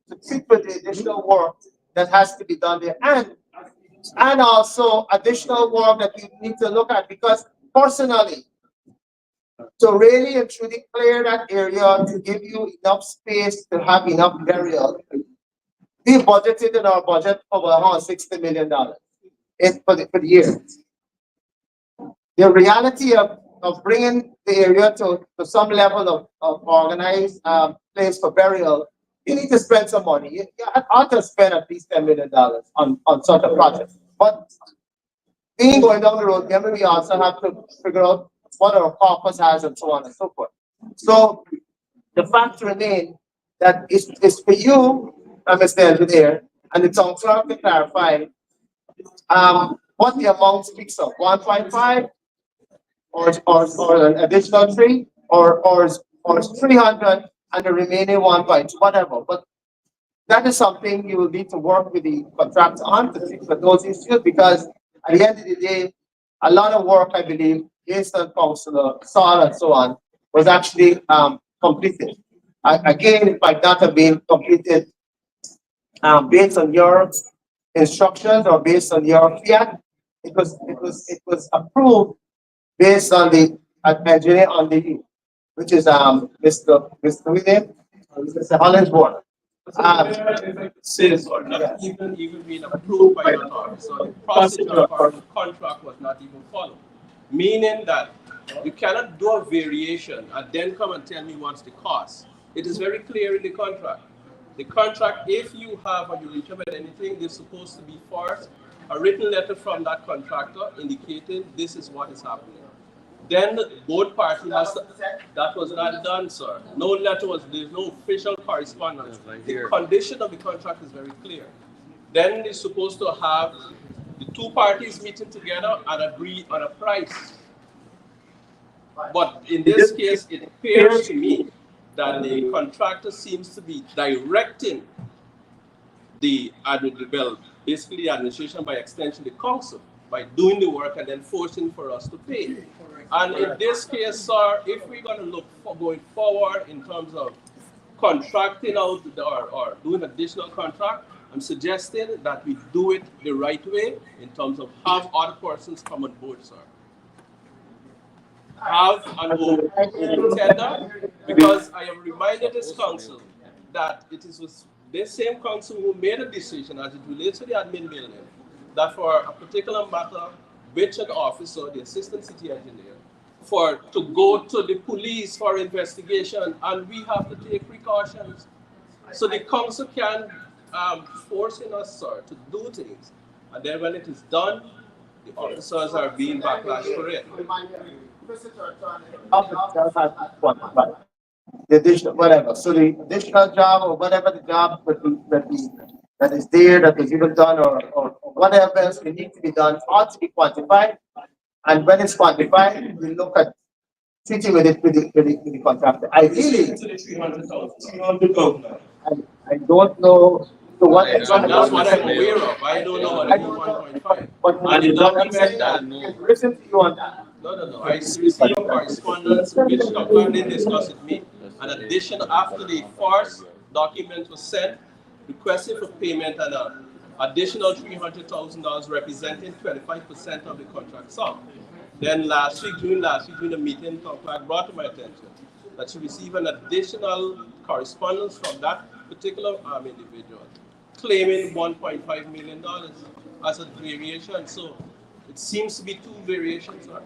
to fit with the additional work that has to be done there. And also additional work that we need to look at, because personally, to really and truly clear that area to give you enough space to have enough burial, we budgeted in our budget for around $60 million for the year. The reality of of bringing the area to some level of organized place for burial, you need to spend some money. You ought to spend at least $10 million on such a project. But being going down the road, then we also have to figure out what our purpose has and so on and so forth. So the fact remains that it's for you, Mr. Engineer, and the town clerk to clarify what the amount speaks of, 1.5 or an additional 3 or 300 and the remaining 1.2, whatever. But that is something you will need to work with the contractor on to fix those issues, because at the end of the day, a lot of work, I believe, based on Councillor Saul and so on, was actually completed. Again, it might not have been completed based on your instructions or based on your fiat. It was approved based on the engineer on the, which is Mr. William, Mr. Hollingsworth. Says or not even being approved by your office. So the procedure for the contract was not even followed. Meaning that you cannot do a variation and then come and tell me what's the cost. It is very clear in the contract. The contract, if you have or you implement anything, there's supposed to be first a written letter from that contractor indicating this is what is happening. Then both parties has to, that was not done, sir. No letter was, there's no official correspondence. The condition of the contract is very clear. Then they're supposed to have the two parties meeting together and agree on a price. But in this case, it appears to me that the contractor seems to be directing the basically the administration, by extension the council, by doing the work and then forcing for us to pay. And in this case, sir, if we're going to look for going forward in terms of contracting out or doing additional contract, I'm suggesting that we do it the right way in terms of have other persons come on board, sir. Have an open tender, because I am reminded this council that it is with this same council who made a decision as it relates to the admin building, that for a particular matter, which an officer, the assistant city engineer, to go to the police for investigation, and we have to take precautions. So the council can forcing us, sir, to do things, and then when it is done, the officers are being backlash for it. The additional, whatever. So the additional job or whatever the job that is there, that is even done, or whatever else that needs to be done, ought to be quantified. And when it's quantified, we look at treating with it with the contractor. Ideally, I don't know. So what that's what I'm aware of. I don't know what 1.5. But the document listen to you on that. No. I received correspondence which company discussed with me. In addition, after the first document was sent, requesting for payment and an additional $300,000 representing 25% of the contract sum. Then June last week, during the meeting, contract brought to my attention that she received an additional correspondence from that particular individual, claiming $1.5 million as a variation. So it seems to be two variations, right?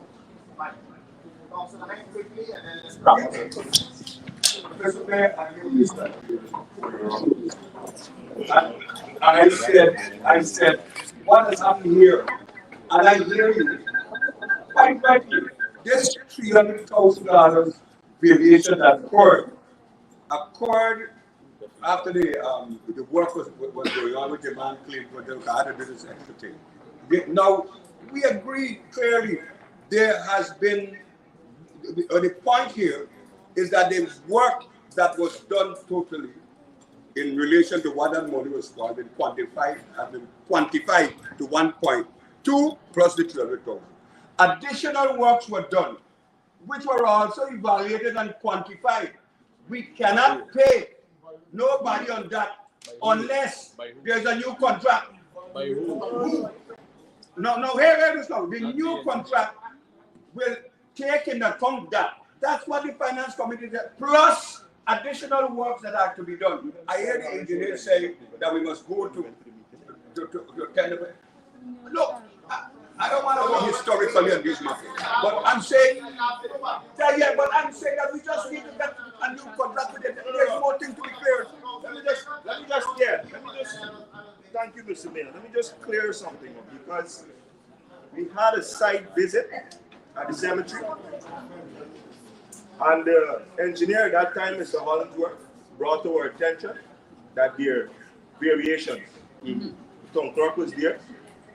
I said, what is happening here? And I hear you. Quite frankly, this $300,000 variation that occurred after the work was going on with the man claim for the other business extra thing. Now, we agree clearly there has been, the point here is that the work that was done totally in relation to what that money was for, been quantified to 1.2 plus the 300,000. Additional works were done, which were also evaluated and quantified. We cannot pay nobody on that unless there's a new contract. By who? No, here this now. The new contract will take into account that. That's what the finance committee said, plus additional works that are to be done. I hear the engineer say that we must go to tender. Look, I don't want to go historically on this matter, but I'm saying, yeah, but I'm saying that we just need to get a new contract with it. There's more things to be cleared. Thank you, Mr. Mayor. Let me just clear something up because we had a site visit at the cemetery, and the engineer at that time, Mr. Hollingsworth, brought to our attention that there are variations. Tom Clark was there,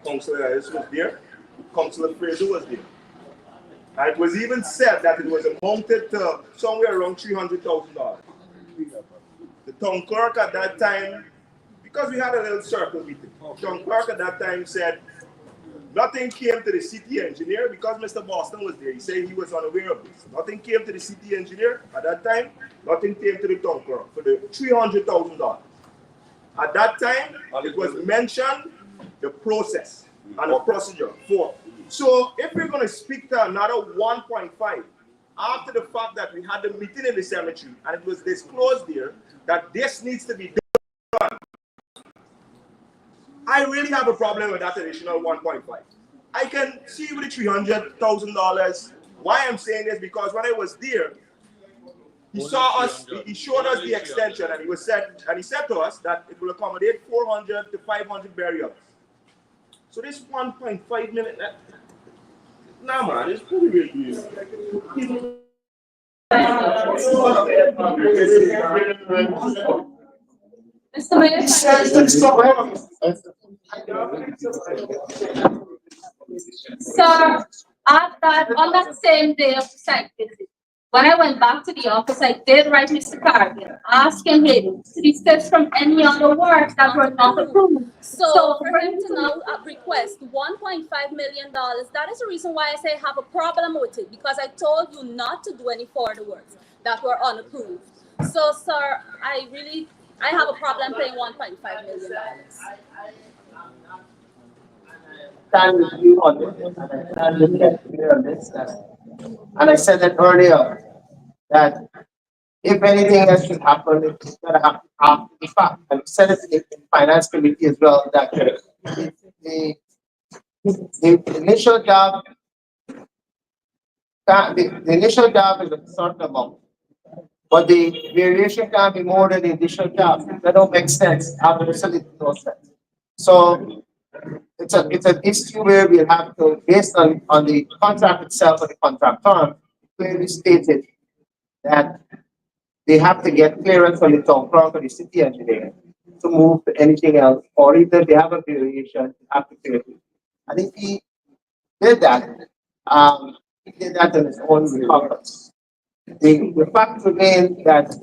Councillor Ellis was there, Councillor Fraser was there. And it was even said that it was amounted to somewhere around $300,000. The town clerk at that time, because we had a little circle meeting, town clerk at that time said nothing came to the city engineer because Mr. Boston was there. He said he was unaware of this. Nothing came to the city engineer at that time. Nothing came to the town clerk for the $300,000. At that time, it was mentioned the process and the procedure for. So if we're going to speak to another 1.5, after the fact that we had the meeting in the cemetery and it was disclosed there that this needs to be done, I really have a problem with that additional 1.5. I can see with the $300,000. Why I'm saying this because when I was there, he saw us. He showed us the extension, and he said to us that it will accommodate 400 to 500 burials. So this 1.5 million, nah man, it's pretty really weird. Mr. Mayor, sir, on that same day of the site visit, when I went back to the office, I did write Mr. Cargill, asking him to desist from any other works that were not approved. So for him to now request $1.5 million, that is the reason why I say I have a problem with it, because I told you not to do any further works that were unapproved. So, sir, I have a problem paying $1.5 million. Stand with you on this, and I stand with you on this. And I said that earlier, that if anything else should happen, it's going to happen after the fact. And I said it in the finance committee as well, that the initial job, the initial job is a certain amount, but the variation can't be more than the initial job. That don't make sense. Absolutely no sense. So it's an issue where we have to, based on the contract itself or the contract term, clearly stated that they have to get clearance from the town clerk or the city engineer to move to anything else, or either they have a variation, they have to clear it. I think he did that. He did that on his own recovery. The fact remains that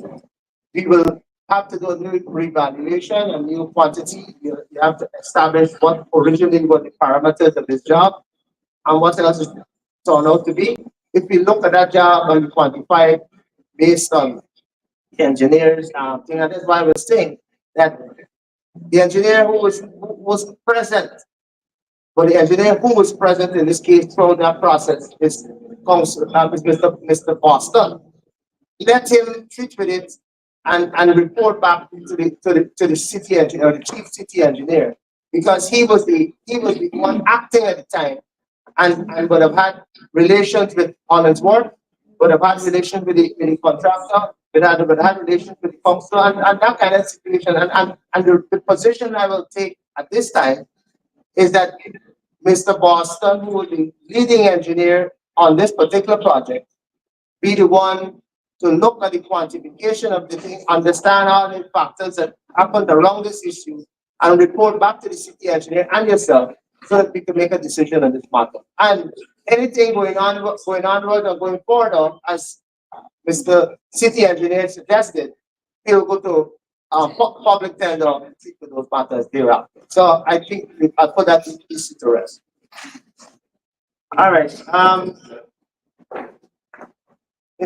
we will have to do a new revaluation, a new quantity. You have to establish what originally were the parameters of this job and what else it turned out to be. If we look at that job and quantify it based on the engineers, thing, and that's why we're saying that the engineer who was present, but the engineer who was present in this case throughout that process is Mr. Boston. Let him treat with it and report back to the city engineer, the chief city engineer, because he was the one acting at the time and would have had relations with Hollingsworth, would have had relations with the contractor, would have had relations with the council, and that kind of situation. And the position I will take at this time is that Mr. Boston, who will be leading engineer on this particular project, be the one to look at the quantification of the thing, understand all the factors that happened around this issue, and report back to the city engineer and yourself so that we can make a decision on this matter. And anything going on or going forward, as Mr. City Engineer suggested, he'll go to public tender and treat with those matters thereafter. So I think I'll put that issue to rest. All right.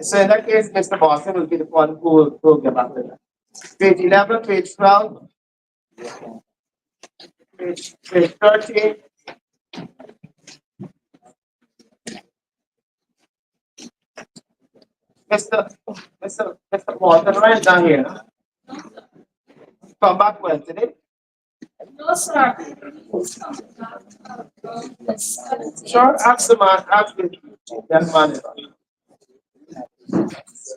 So in that case, Mr. Boston will be the one who will get back to that. Page 11, page 12, page 13. Mr. Boston, right down here. Come back when today? No, sir. Sure, ask the man, ask the young man.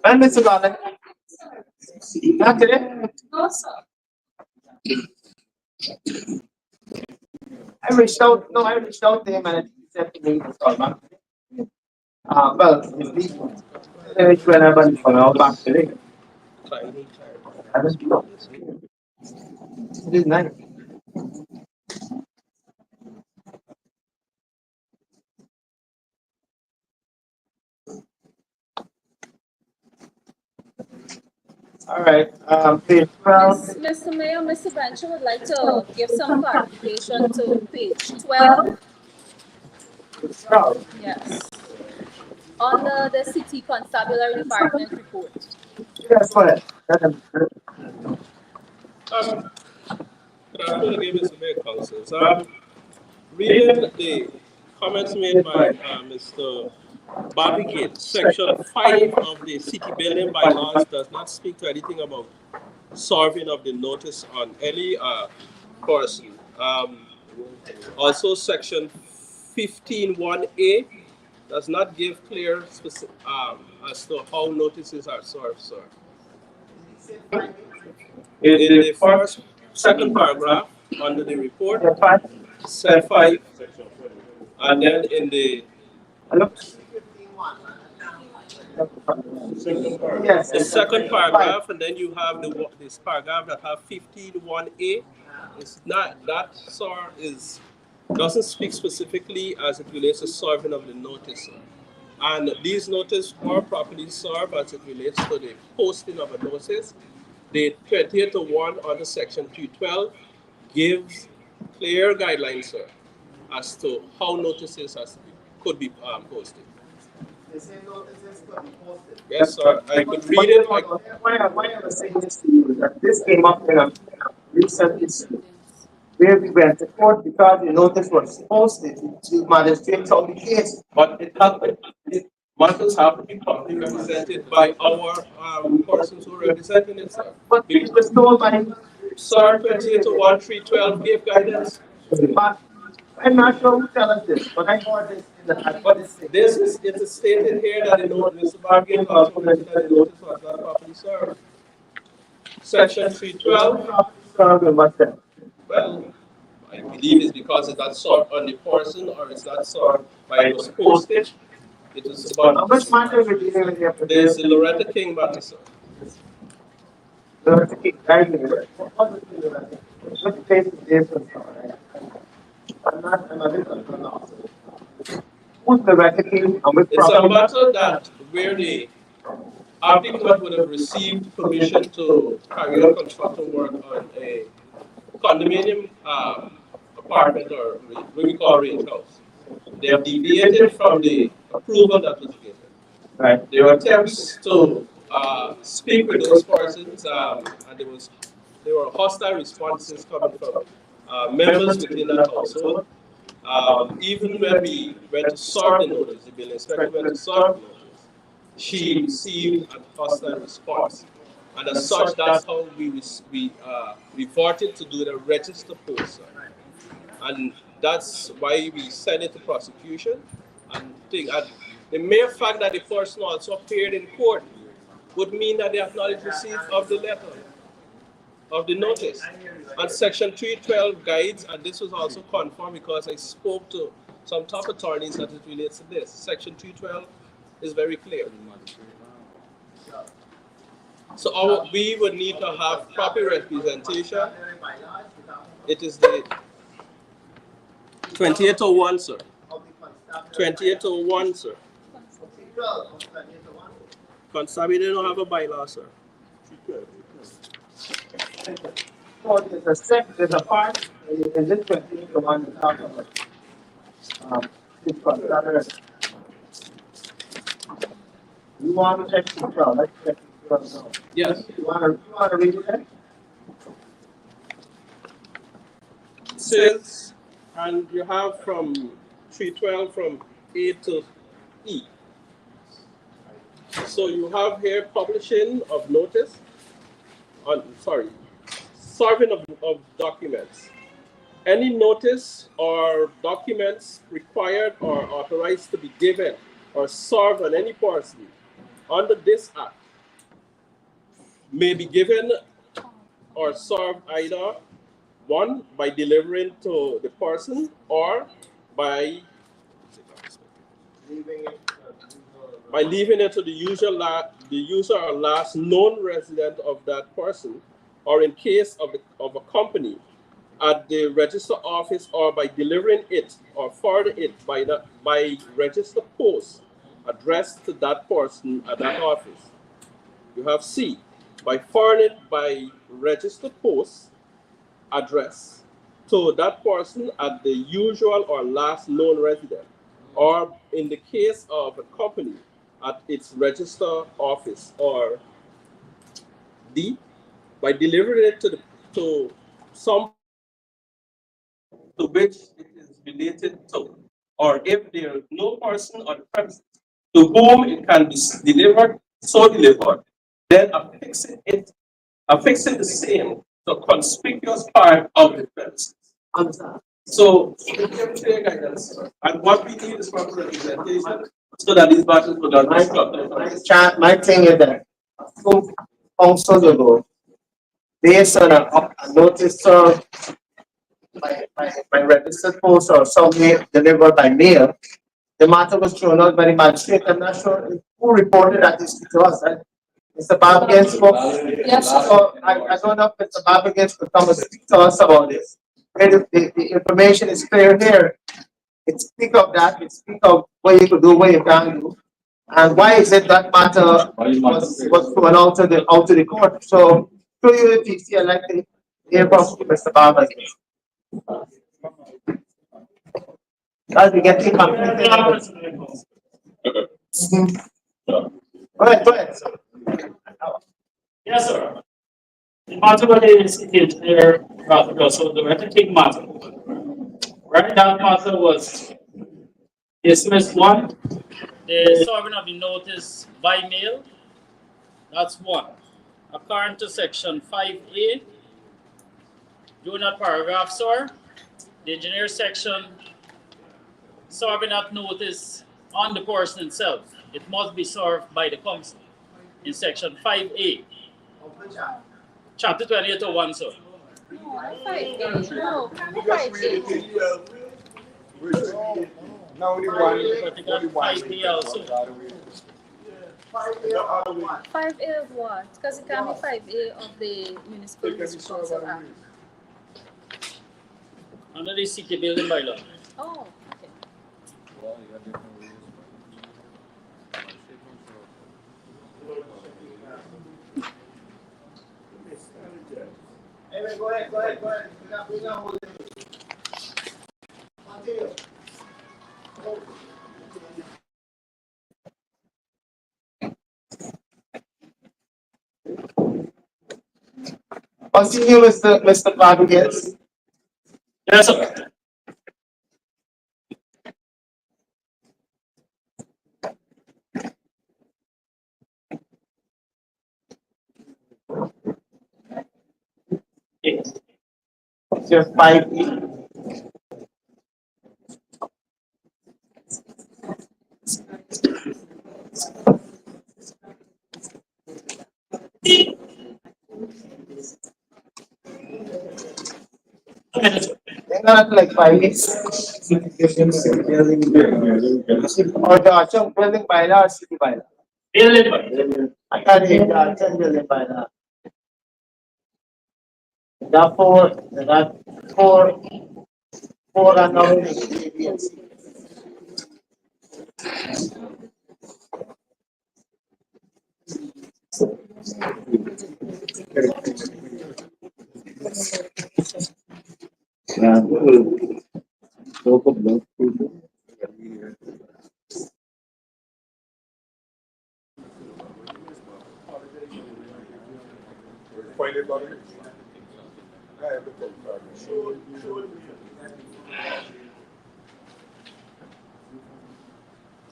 And Mr. Garland. Not today? No, sir. I reached out, no, I reached out to him and he said to me, sorry, man. Well, it's legal. Which whenever you follow back today. I just do. It is nice. All right, page 12. Mr. Mayor, Mr. Bencher would like to give some clarification to page 12. Yes. Under the City Constabulary Department report. Yes, go ahead. Good afternoon again, Mr. Mayor, Councilors. Reading the comments made by Mr. Barricade, section 5 of the city building bylaws does not speak to anything about serving of the notice on any person. Also, section 15(1)(a) does not give clear as to how notices are served, sir. In the second paragraph under the report, set 5, and then in the second paragraph, and then you have this paragraph that have 15(1)(a). It's not that, sir, doesn't speak specifically as it relates to serving of the notice, sir. And these notices are properly served as it relates to the posting of a notice. The 2801 under section 212 gives clear guidelines, sir, as to how notices could be posted. Yes, sir. I could read it. Why I was saying this to you is that this came up in a recent issue where we went to court because the notice was posted to magistrate out the case. But it happened. Matters have to be properly represented by our persons who are representing it, sir. But it was told by Sir 2801-312 gave guidance. I'm not sure who tell us this, but I heard this in the It is stated here that the notice, Mr. Bargain also mentioned that the notice was not properly served. Section 312. Well, I believe it's because it's not served on the person or it's not served by it was posted. It is about. How much matter are we dealing with here? There's the Loretta King matter, sir. Loretta King, what case is this one? I'm a bit concerned also. Who's Loretta King? It's a matter that where the applicant would have received permission to carry out construction work on a condominium apartment or what we call range house. They have deviated from the approval that was given. Right. There were attempts to speak with those persons, and there were hostile responses coming from members within that household. Even when we went to serve the notice, the building inspector went to serve the notice, she received a hostile response. And as such, that's how we reverted to do the register post. And that's why we sent it to prosecution. And the mere fact that the person also appeared in court would mean that they acknowledge receipt of the letter, of the notice. And section 312 guides, and this was also confirmed because I spoke to some top attorneys that it relates to this. Section 312 is very clear. So we would need to have proper representation. It is the 2801, sir. 2801, sir. Constabulary don't have a bylaw, sir. So there's a part, and this continues the one that's talking about. This constabulary. You want to check the trial? Let's check the trial now. Yes. You want to read it there? It says, and you have from 312 from A to E. So you have here publishing of notice, serving of documents. any notice or documents required or authorized to be given or served on any person under this act may be given or served either one by delivering to the person or by leaving it to the user or last known resident of that person, or in case of a company at the register office, or by delivering it or forwarding it by register post addressed to that person at that office. You have C, by forwarding it by register post address to that person at the usual or last known resident, or in the case of a company at its register office, or D, by delivering it to some to which it is related to, or if there is no person on the premises to whom it can be delivered, so delivered, then affixing the same to a conspicuous part of the premises. So, guidance, and what we need is proper representation so that these battles will not be stopped. My thing is that two councils ago, based on a notice by registered post or something delivered by mail, the matter was thrown out by the magistrate. I'm not sure who reported that this to us. Right? Mr. Babagin spoke. Yes. So I don't know if Mr. Babagin could come and speak to us about this. The information is clear here. It speak of that. It speak of what you could do, what you can't do. And why is it that matter was thrown out to the court? So through you, if you see elected, hear from Mr. Babagin. As we get to All right, go ahead. Yes, sir. The matter what is here, so the record matter. Right, that matter was dismissed one. The serving of the notice by mail, that's one. According to section 5A, do not paragraph, sir. The engineer section serving that notice on the person itself. It must be served by the council in section 5A. Chapter 2801, sir. No, 5A. No, 5A. Now the one. 5A also. 5A of what? Because it can be 5A of the Municipal Disposal Act. Under the city building bylaw. Oh, okay. Go ahead. Continue. Continue, Mr. Rodriguez. Yes, sir. Yes. Just 5E. Not like 5 weeks. Or the actual building bylaw or city bylaw? Building bylaw. I can't read the actual building bylaw. Therefore, there are four unknown areas.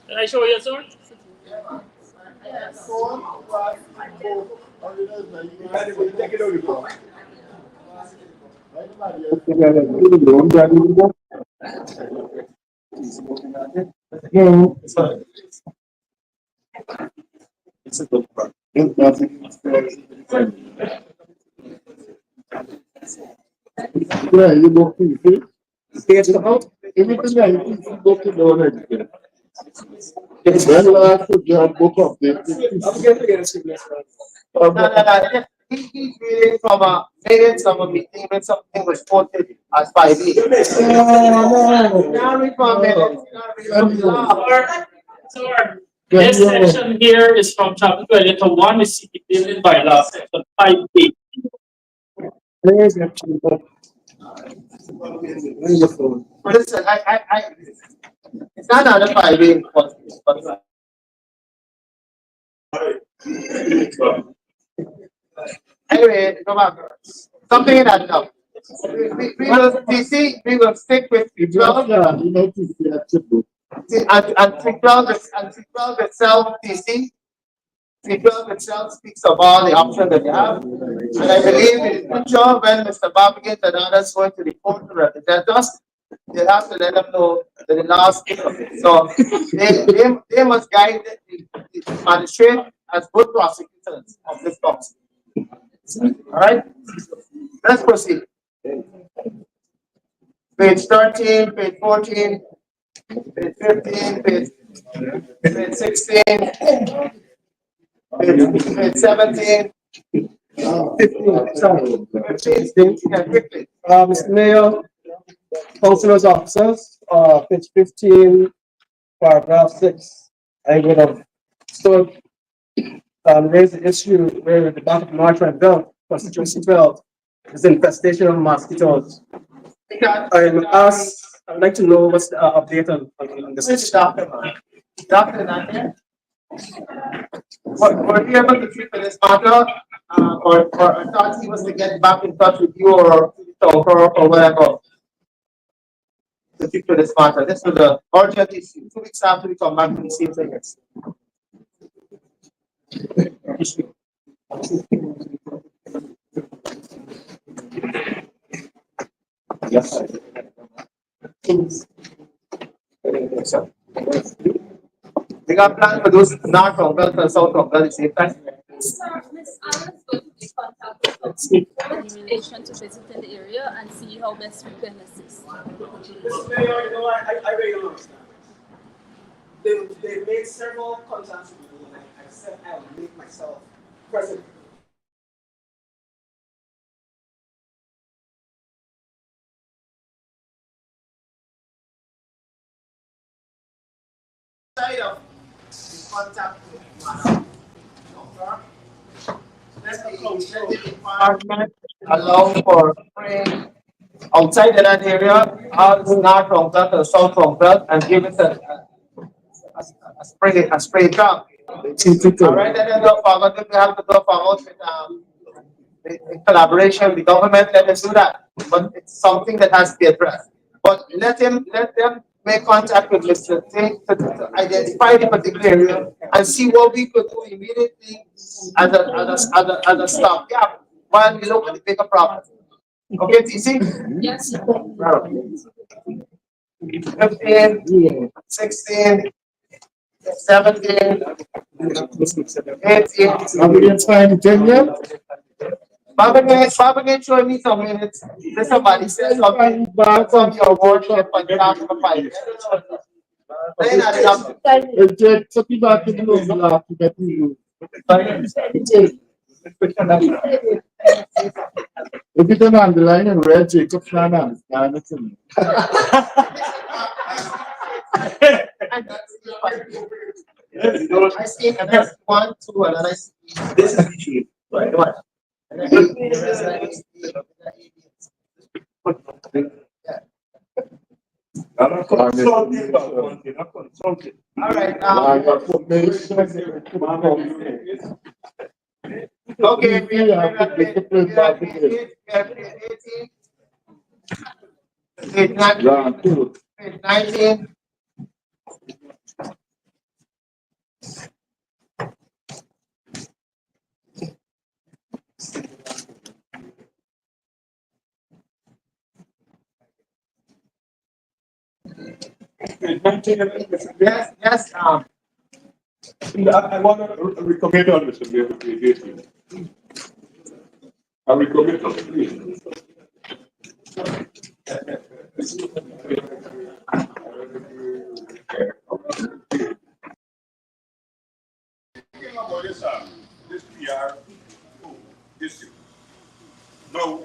Can I show you, sir? Yes. Yeah, you go to see. Everything I you go to the already. It's well to job book of No. He's reading from a minutes of a meeting when something was quoted as 5B. Now read from minutes. Sir, this section here is from chapter 21, the city building bylaw, section 5B. Listen, it's not under 5B. Anyway, come on. Something in that now. We will, DC, we will stick with 12. And 12 itself, DC, 12 itself speaks of all the options that you have. And I believe in the future, when Mr. Babbitt and others going to report to represent us, they have to let them know that the last speak of it. So they must guide the magistrate as good prosecutors of this cause. All right, let's proceed. Page 13, page 14, page 15, page 16, page 17, 15. Sorry, 15. Yeah, quickly. Mr. Mayor, councilors, officers, page 15, paragraph 6. I would have stood raised the issue where the back of March and Belt, constituency 12, is infestation of mosquitoes. I'd like to know what's the update on this. Which doctor? Doctor Nanya? Were you able to treat for this matter? Or I thought he was to get back in touch with you or or whatever. To treat for this matter. This was a urgent issue. 2 weeks after we come back to the same thing. Yes. We got plans for those north from Gulf and south from Gulf at the same time. Sir, Miss Allen is going to be contacted in relation to visiting the area and see how best we can assist. Mr. Mayor, you know, I really don't understand. They've made several contacts with me, and I said I will make myself present. Side of contact with department allow for spraying outside in that area, all north from that or south from that, and give it a spray drum. All right, and then we have to go forward with in collaboration with the government. Let us do that, but it's something that has to be addressed. But let them make contact with Mr. Ting to identify the particular area and see what we could do immediately as a stopgap while we look at the bigger problem. Okay, TC? Yes, sir. 15, 16, 17, 18. Baba showing me some minutes. There's somebody says something from your worship and down to the fight. Then I love If you turn on the line and red Jacob Flanagan, it's in. I see another 1, 2, and I see this is the issue. Right, what? All right. Okay. Page 19. Yes, yes, I want to recommend on Mr. Mayor to be here. I recommend on please. Thinking about this PR issue. Now,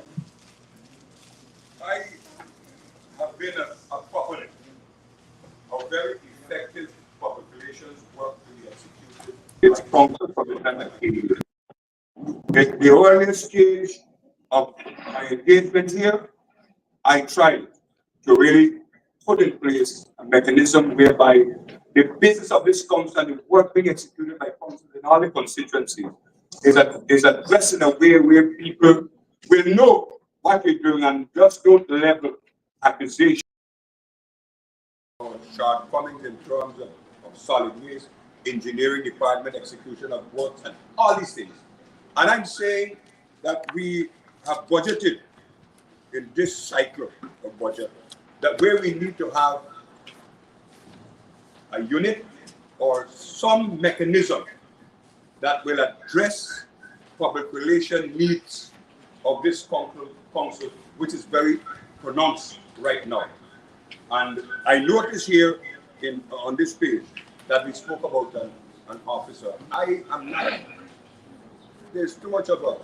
I have been a proponent of very effective public relations work to be executed. It's council for the time I came here. At the earliest stage of my engagement here, I tried to really put in place a mechanism whereby the business of this council and the work being executed by council in all the constituencies is addressed in a way where people will know what we're doing and just don't level accusation. Shortcomings in terms of solid waste, engineering department, execution of works, and all these things. And I'm saying that we have budgeted in this cycle of budget that where we need to have a unit or some mechanism that will address public relation needs of this council, which is very pronounced right now. And I notice here on this page that we spoke about an officer. I am not, there's too much of a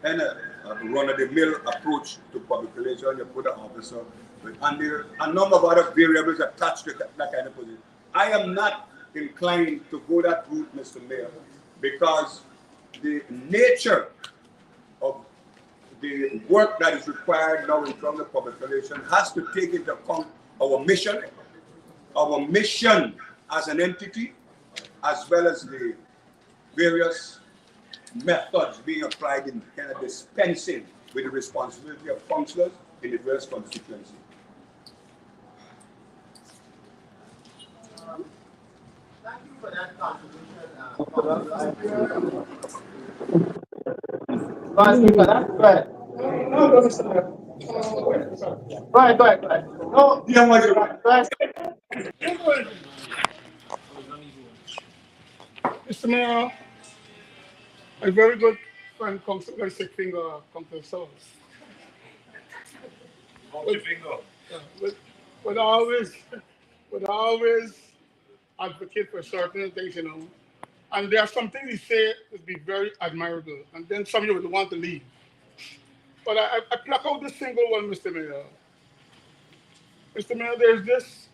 kind of run-of-the-mill approach to public relations. You put an officer and there are a number of other variables attached to that kind of position. I am not inclined to go that route, Mr. Mayor, because the nature of the work that is required now in terms of public relations has to take into account our mission as an entity, as well as the various methods being applied in kind of dispensing with the responsibility of councillors in the various constituencies. Thank you for that contribution. Go ahead. No, go ahead. Mr. Mayor, a very good friend, Councilor Finger, Councilor Souls. Would always advocate for certain things, And there are some things he say would be very admirable, and then some of you would want to leave. But I pluck out the single one, Mr. Mayor. Mr. Mayor, there's this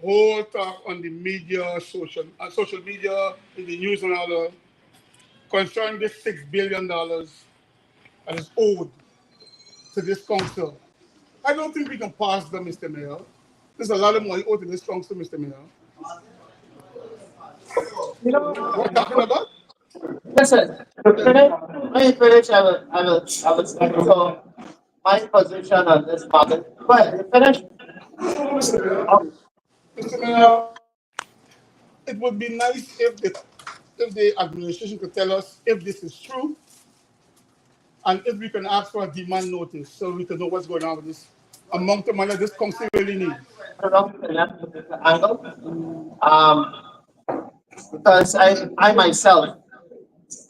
whole talk on the media, social media, in the news and all that, concerning this $6 billion that is owed to this council. I don't think we can pass them, Mr. Mayor. There's a lot of money owed to this council, Mr. Mayor. What I'm talking about? Listen, when you finish, I will speak to my position on this matter. But you finish. Mr. Mayor, it would be nice if the administration could tell us if this is true, and if we can ask for a demand notice so we can know what's going on with this amount of money this council really needs. Because I myself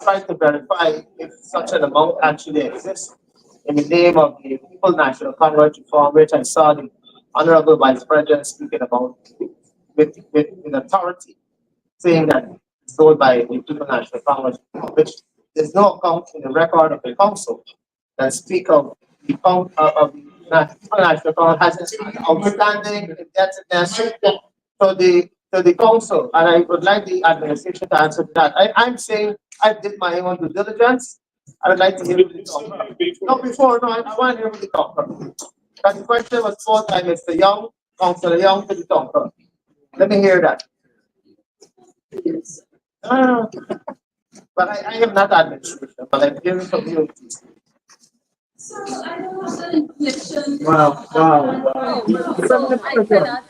tried to verify if such an amount actually exists in the name of the People National Congress Reform, which I saw the Honorable Vice President speaking about with authority, saying that it's sold by the People National Congress Reform, which there's no account in the record of the council that speak of the account of the People National Congress has an outstanding indebtedness to the council, and I would like the administration to answer that. I'm saying I did my own due diligence. I would like to hear the talk. I want to hear the talk. That the question was posed by Mr. Young, Councillor Young, to the talker. Let me hear that. Yes. But I am not administration, but I'm hearing from you. So I don't have the information. Wow. So I cannot.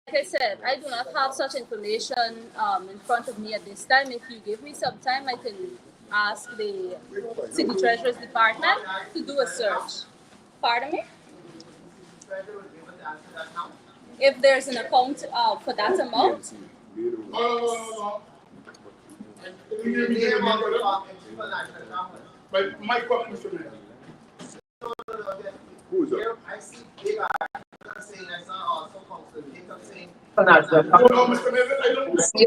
Like I said, I do not have such information in front of me at this time. If you give me some time, I can ask the City Treasurer's Department to do a search. Pardon me? If there's an account for that amount, My question, Mr. Mayor. Who's that? I see big saying that's not also council. The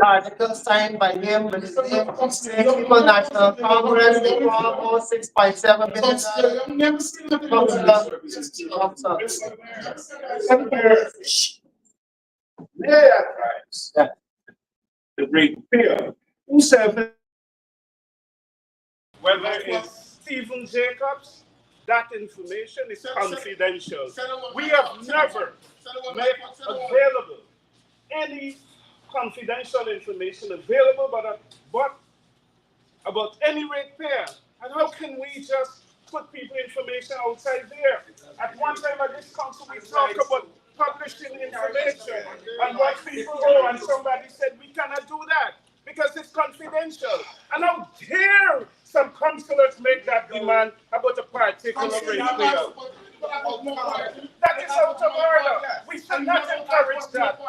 article signed by him with his name, People National Congress, they for almost 6.7 billion. The great fear. Who said whether it's Stephen Jacobs, that information is confidential. We have never made available any confidential information available but about any ratepayer. And how can we just put people information outside there? At one time at this council we talked about publishing information and what people owe, and somebody said we cannot do that because it's confidential. And how dare some councillors make that demand about a particular ratepayer? That is out of order. We should not encourage that.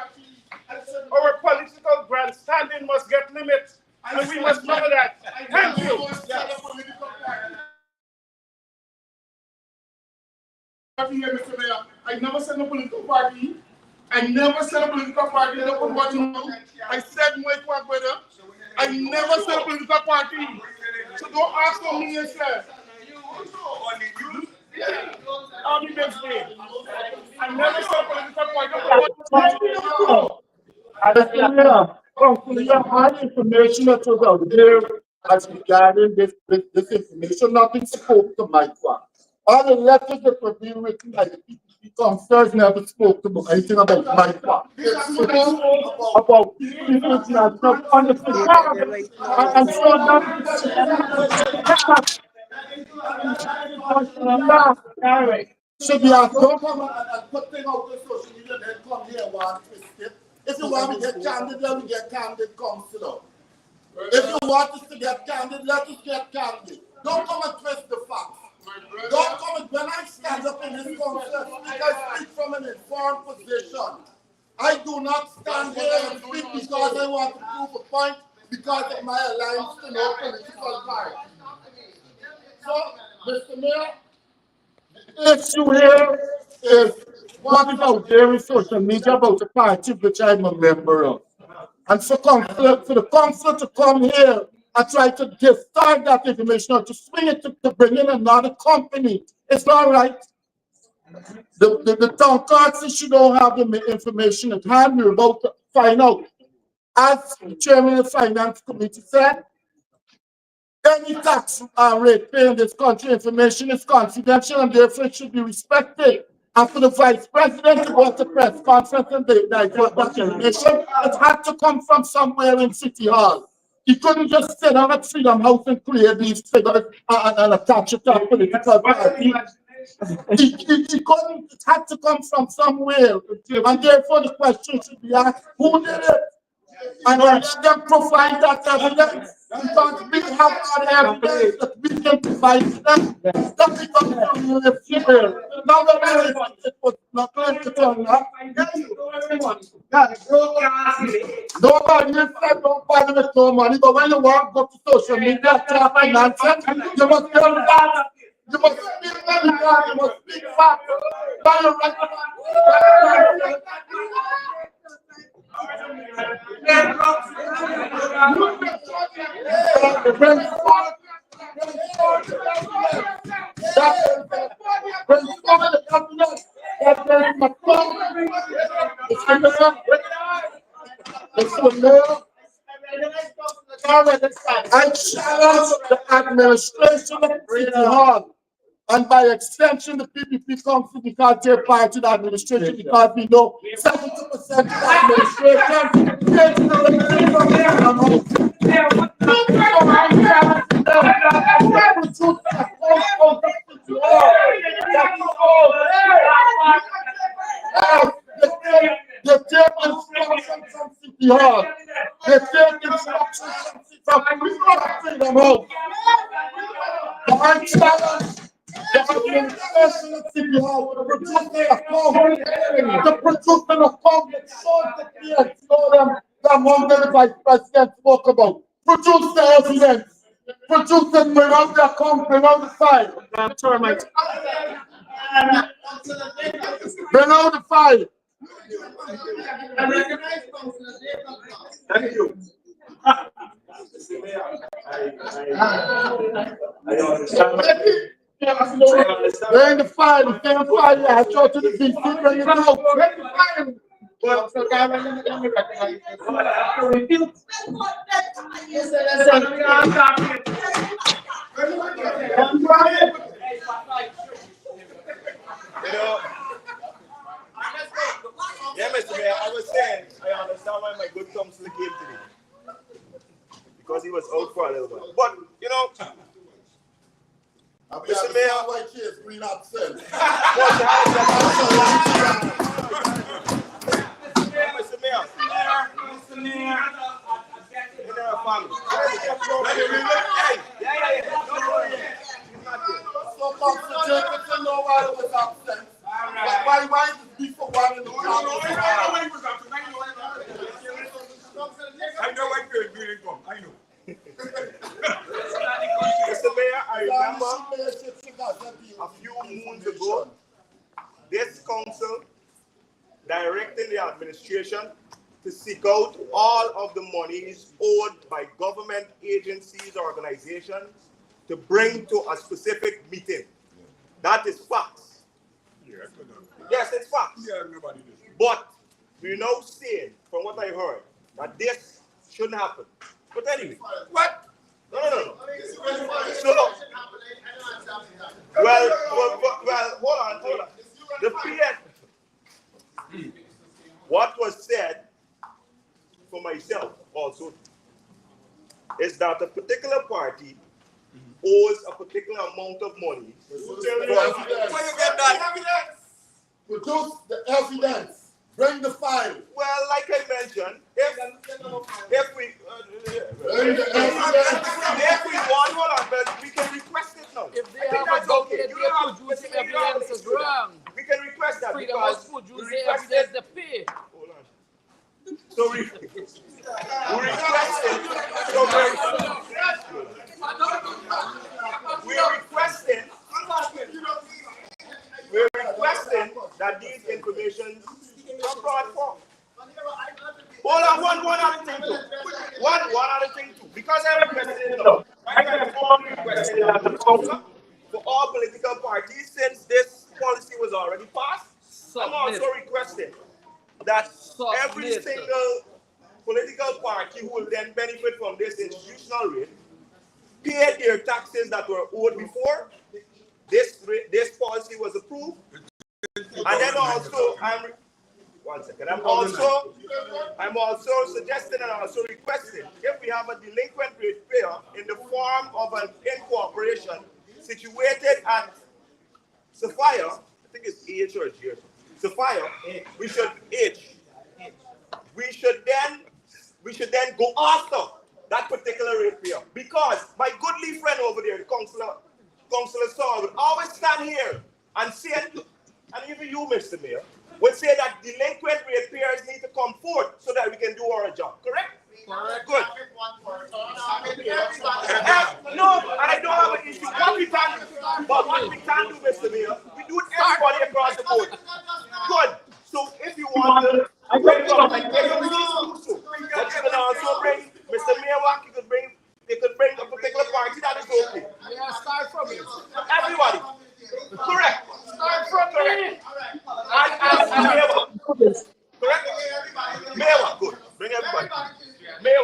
Our political grandstanding must get limits, and we must know that. Thank you. Mr. Mayor, I never said no political party. I never said a political party. I said Mike Wagweda. I never said a political party. So don't ask for me and say. Only next day. I never said a political party. All information that was out there as regarding this information, nothing spoke to Mike Watt. All the letters that were being written by the PPP councillors never spoke to anything about Mike Watt. About people not understood. And so that. So we are don't come and put things out on social media and then come here and want to twist it. If you want to get candid, let me get candid, councillor. If you want us to get candid, let us get candid. Don't come and twist the facts. Don't come and, when I stand up in this council, I speak from an informed position. I do not stand here and speak because I want to prove a point because of my alliance to no political party. So, Mr. Mayor, the issue here is what is out there in social media about the party which I'm a member of. And for the council to come here and try to distort that information or to swing it to bring in another company, it's not right. The town clerk says she don't have the information at hand. We're about to find out. As the chairman of the finance committee said, any tax rate paid in this country, information is confidential and therefore it should be respected. And for the vice president to go to press conference and divert that information, it had to come from somewhere in City Hall. He couldn't just sit down at Freedom House and create these figures and attach it to a political party. He couldn't, it had to come from somewhere. And therefore the question should be asked, who did it? And let them provide that evidence. Because we have all the evidence that we can provide to them. That becomes the real fear. Now that it was not going to turn up. Nobody said nobody with no money, but when you want to go to social media, to finance, you must tell that. You must speak medical, you must speak fact. I challenge the administration of City Hall and by extension the PPP council because they're part of the administration because we know 70% of the administration They're taking instructions from City Hall. They're taking instructions from Freedom House. I challenge the administration at City Hall to produce their account. To produce an account that shows the clients, the amount that the vice president spoke about. Produce the evidence. Produce it, bring out the account, bring out the file. Bring out the file. Thank you. I understand. Bring the file, the same file I showed to the VC, bring it out. Bring the file. You know, yeah, Mr. Mayor, I was saying, I understand why my good councillor came today. Because he was out for a little bit. But, you know, Mr. Mayor, green absent. Mr. Mayor, in our family. Hey, yeah. Don't worry. He's not here. So, Councillor Jacobson, know why it was absent. Why is it before one in the I know what you're doing. I know. Mr. Mayor, I remember a few moons ago, this council directing the administration to seek out all of the monies owed by government agencies or organizations to bring to a specific meeting. That is facts. Yes, it's facts. But we're now saying, from what I heard, that this shouldn't happen. But anyway, what? No. So, well, hold on. The PM, what was said for myself also is that a particular party owes a particular amount of money. Where you get that? Produce the evidence. Bring the file. Well, like I mentioned, if we want, but we can request it now. If they have a document, they produce evidence is wrong. We can request that Freedom because of produce evidence to pay. Hold on. So we request it. We're requesting that these information are brought forth. Hold on, one other thing too. One other thing too. Because I requested it now. I can formally request it as a council for all political parties since this policy was already passed. I'm also requesting that every single political party who will then benefit from this institutional rate pay their taxes that were owed before this policy was approved. And then also, I'm also suggesting and also requesting if we have a delinquent ratepayer in the form of an incorporation situated at Sapphire, I think it's H or G. Sapphire, we should then go after that particular ratepayer because my goodly friend over there, the Councillor Saul, would always stand here and say, and even you, Mr. Mayor, would say that delinquent ratepayers need to come forth so that we can do our job. Correct? Good. No, I don't have an issue. What we can do, Mr. Mayor, we do it everybody across the board. Good. So if you want to bring it up, like please do so. But you can also bring Mr. Mayor, they could bring a particular party that is okay. Yeah, start from it. Everybody. Correct. Start from it. And Mayor. Correct? Mayor, good. Bring everybody. Mayor.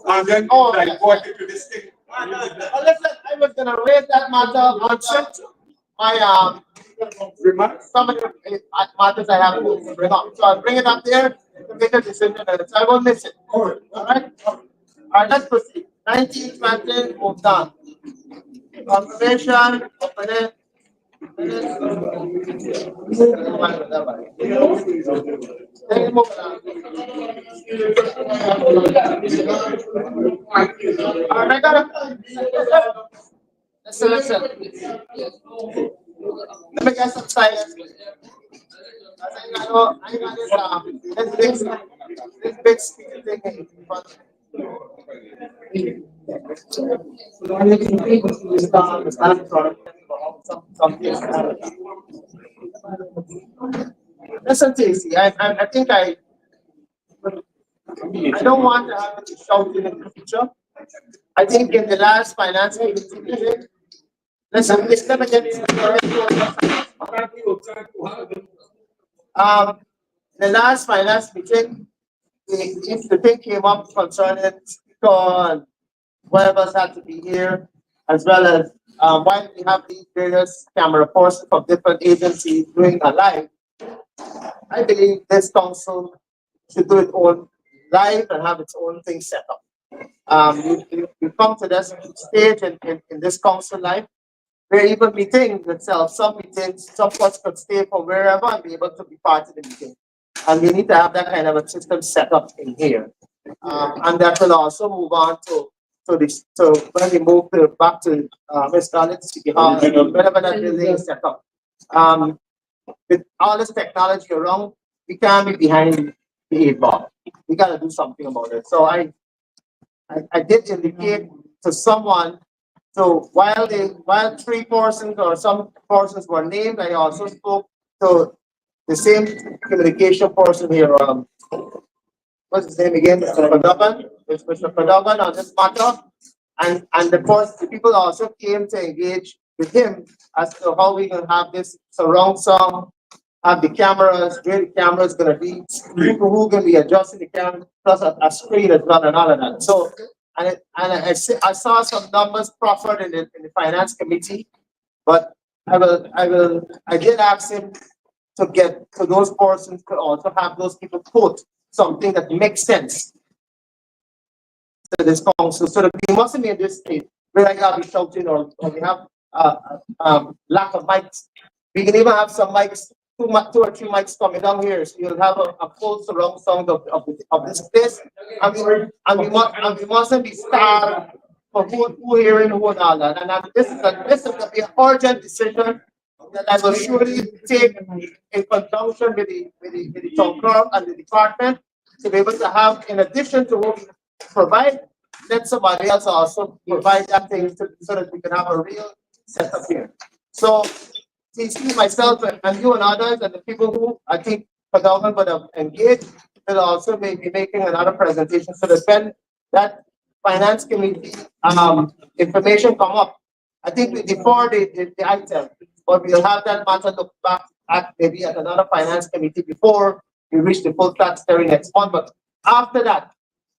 And then I brought it to this thing. Listen, I was gonna raise that matter on my some of the matters I have to bring up. So I'll bring it up there to make a decision and I won't miss it. All right, let's proceed. 1920 moved on. Confirmation, open it. Listen. Let me get some silence. I got this big speaker thing in front of Listen, Casey, I think I don't want to have to shout in the future. I think in the last finance meeting, listen, let's never get the last finance meeting, if the thing came up concerning speaker and whoever's had to be here, as well as why we have these various camera forces from different agencies doing a live. I believe this council should do its own live and have its own thing set up. We come to this stage in this council life where even meetings itself, some meetings, some of us could stay from wherever and be able to be part of the meeting. And we need to have that kind of a system set up in here. And that will also move on to when we move back to Ms. Garland's City Hall, wherever that building is set up. With all this technology around, we can't be behind the 8 ball. We got to do something about it. So I did indicate to someone. So while 3 persons or some persons were named, I also spoke to the same communication person here. What's his name again? Mr. Padovan. It's Mr. Padovan on this matter, and the people also came to engage with him as to how we can have this surround sound, have the cameras, where the camera is going to be, people who can be adjusting the camera, plus a screen as well, and all of that. So, I saw some numbers proffered in the finance committee, but I did ask him to get to those persons to also have those people quote something that makes sense to this council, so that we mustn't be in this state where I gotta be shouting or we have lack of mics. We can even have some mics, 2 or 3 mics coming down here, so you'll have a full surround sound of this place, and we mustn't be starved for who hearing who and all that. And this is gonna be an urgent decision that I will surely take in conjunction with the town clerk and the department to be able to have, in addition to what we provide, let somebody else also provide that thing so that we can have a real setup here. So, TC, myself, and you and others, and the people who I think the government would have engaged, will also be making another presentation so that when that finance committee information come up, I think we defer the item, but we'll have that matter look back at maybe at another finance committee before we reach the full statutory next month. But after that,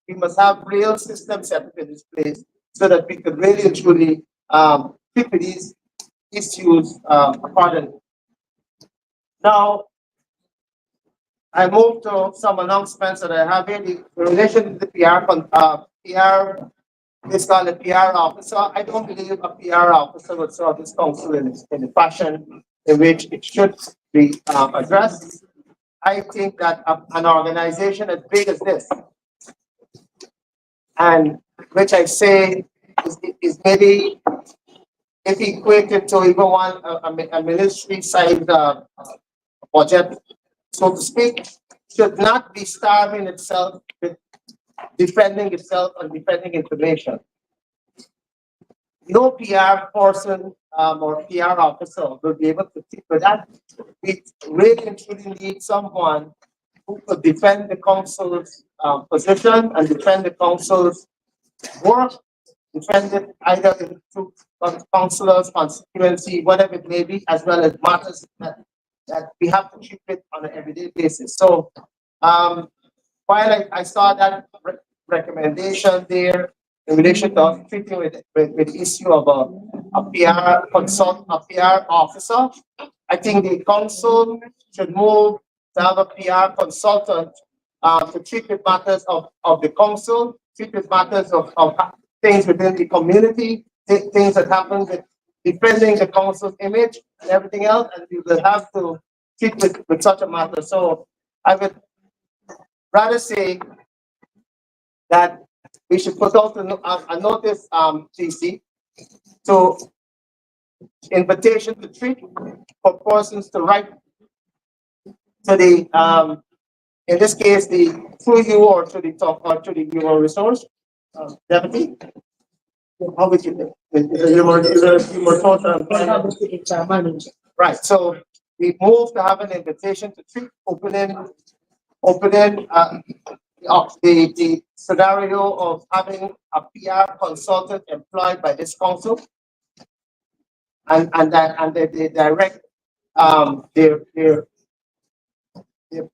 we must have real systems set up in this place so that we could really and truly fit with these issues accordingly. Now, I move to some announcements that I have here in relation to the PR. It's called a PR officer. I don't believe a PR officer would serve this council in the fashion in which it should be addressed. I think that an organization as big as this, and which I say is maybe, if equated to even a ministry side budget, so to speak, should not be starving itself with defending itself and defending information. No PR person or PR officer will be able to deal with that. We really and truly need someone who could defend the council's position and defend the council's work, defend it either through councillors, constituency, whatever it may be, as well as matters that we have to keep it on an everyday basis. So while I saw that recommendation there in relation to us treating with the issue of a PR officer, I think the council should move to have a PR consultant to treat with matters of the council, treat with matters of things within the community, things that happen with defending the council's image, and everything else, and we will have to treat with such a matter. So I would rather say that we should put out a notice, TC, to invitation to treat for persons to write to the, in this case, through you or to the top or to the human resource, deputy. How would you think? Is a human resource and right. So we move to have an invitation to treat, opening the scenario of having a PR consultant employed by this council, and they direct their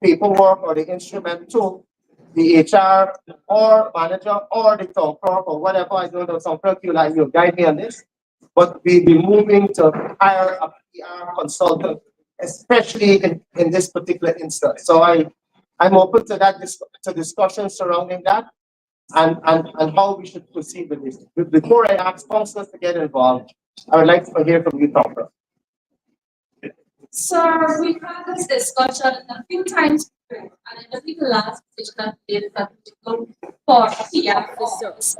paperwork or the instrument to the HR or manager or the town clerk or whatever. I don't know, town clerk, you'll guide me on this. But we'll be moving to hire a PR consultant, especially in this particular instance. So I'm open to that to discussion surrounding that and how we should proceed with this. Before I ask councillors to get involved, I would like to hear from you, town clerk. Sir, we've had this discussion a few times before, and I think the last decision that we did is that we go for PR officers.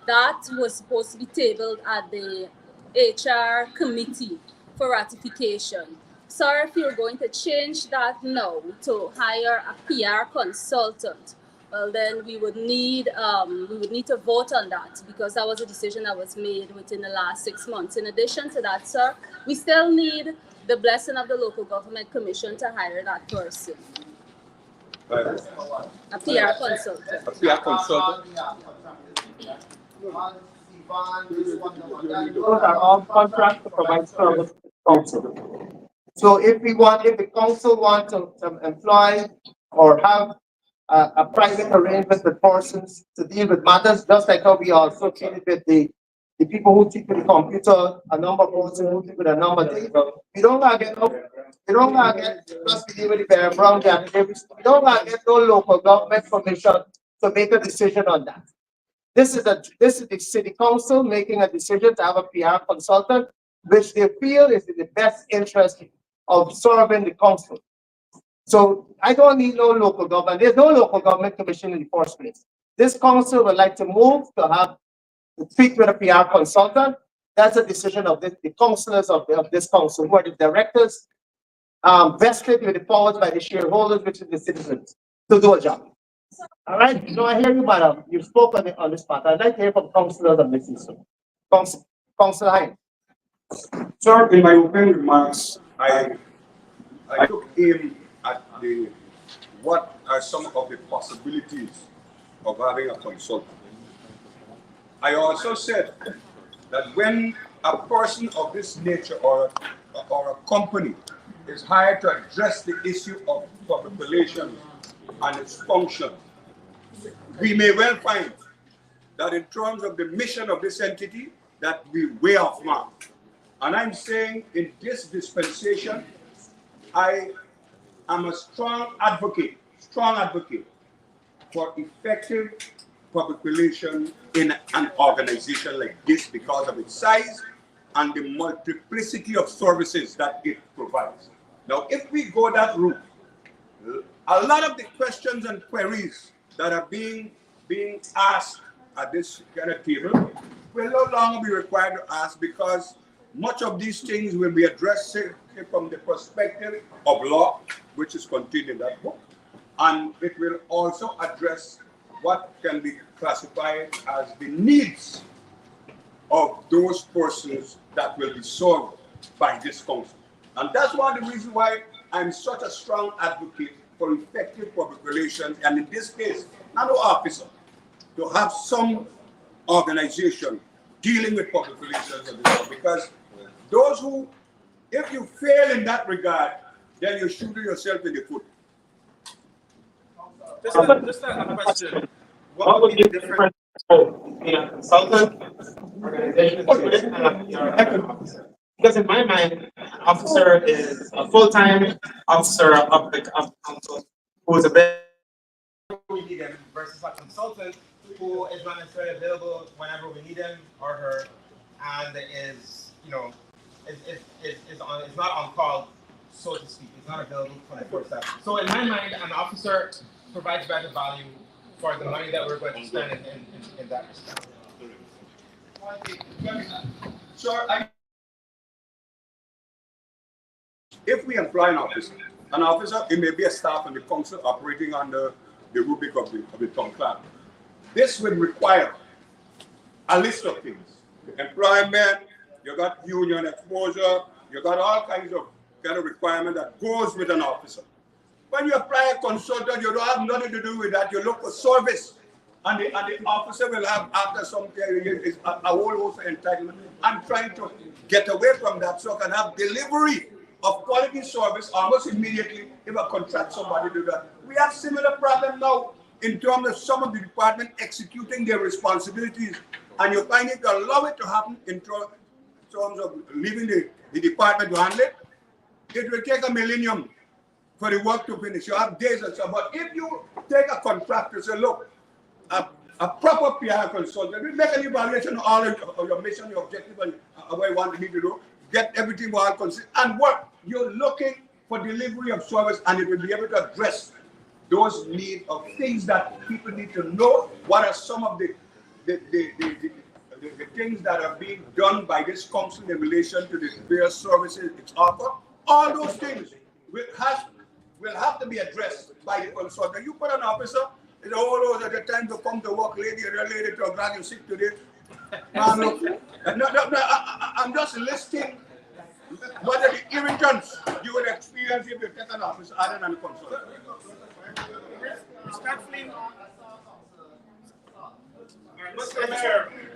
That was supposed to be tabled at the HR committee for ratification. Sir, if you're going to change that now to hire a PR consultant, well, then we would need to vote on that, because that was a decision that was made within the last 6 months. In addition to that, sir, we still need the blessing of the local government commission to hire that person. A PR consultant. A PR consultant. Those are all contracts to provide service to the council. So if the council want to employ or have a private arrangement with persons to deal with matters, just like how we also treated with the people who treat with the computer, a number of persons who treat with a number thing. We don't gonna get plus we deal with the brown candidates. We don't gonna get no local government permission to make a decision on that. This is the city council making a decision to have a PR consultant, which they feel is in the best interest of serving the council. So I don't need no local government. There's no local government commission in the first place. This council would like to move to speak with a PR consultant. That's a decision of the councillors of this council, who are the directors, vested with the powers by the shareholders, which is the citizens, to do a job. All right, I hear you, madam. You spoke on this part. I'd like to hear from councillors on this issue. Councillor Hines. Sir, in my opening remarks, I took aim at what are some of the possibilities of having a consultant. I also said that when a person of this nature or a company is hired to address the issue of public relations and its function, we may well find that in terms of the mission of this entity, that we way off mark. And I'm saying in this dispensation, I am a strong advocate for effective public relations in an organization like this because of its size and the multiplicity of services that it provides. Now, if we go that route, a lot of the questions and queries that are being asked at this kind of table will no longer be required to ask, because much of these things will be addressed from the perspective of law, which is contained in that book, and it will also address what can be classified as the needs of those persons that will be served by this council. And that's one of the reasons why I'm such a strong advocate for effective public relations, and in this case, not an officer, to have some organization dealing with public relations, because those who, if you fail in that regard, then you're shooting yourself in the foot. Just a question. What would be the difference between a consultant, organization, and a PR officer? Because in my mind, an officer is a full-time officer of the council who is a bit. We need them versus a consultant who is not necessarily available whenever we need him or her, and is is not on call, so to speak. It's not available 24/7. So in my mind, an officer provides better value for the money that we're going to spend in that respect. Sure. If we employ an officer, it may be a staff in the council operating under the rubric of the town clerk. This would require a list of things. Employment, you got union exposure, you got all kinds of requirement that goes with an officer. When you apply a consultant, you don't have nothing to do with that. You look for service. And the officer will have, after some period, a whole host of entitlement. I'm trying to get away from that so I can have delivery of quality service almost immediately if I contract somebody to do that. We have similar problem now in terms of some of the department executing their responsibilities, and you find it to allow it to happen in terms of leaving the department to handle it. It will take a millennium for the work to finish. You have days and so on. But if you take a contractor, say, look, a proper PR consultant, you make an evaluation of all of your mission, your objective, and what you want me to do, get everything well considered, and what you're looking for delivery of service, and it will be able to address those needs of things that people need to know. What are some of the things that are being done by this council in relation to the various services it's offered? All those things will have to be addressed by the consultant. You put an officer, it's all those at the time to come to work, lady to a glad you sick today. Man, look, I'm just listing what are the irritants you will experience if you take an office other than a consultant.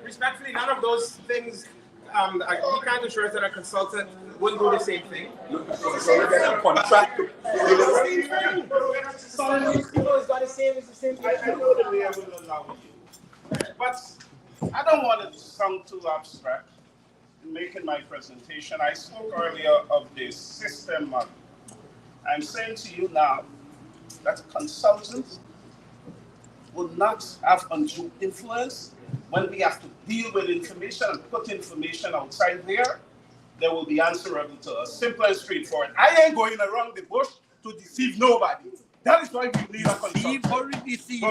Respectfully, none of those things, we can't assure that a consultant wouldn't do the same thing. I know the mayor will allow you, but I don't want to sound too abstract in making my presentation. I spoke earlier of the system model. I'm saying to you now that consultants will not have undue influence when we have to deal with information and put information outside there. They will be answerable to us. Simple and straightforward. I ain't going around the bush to deceive nobody. That is why we need a consultant. Deceive.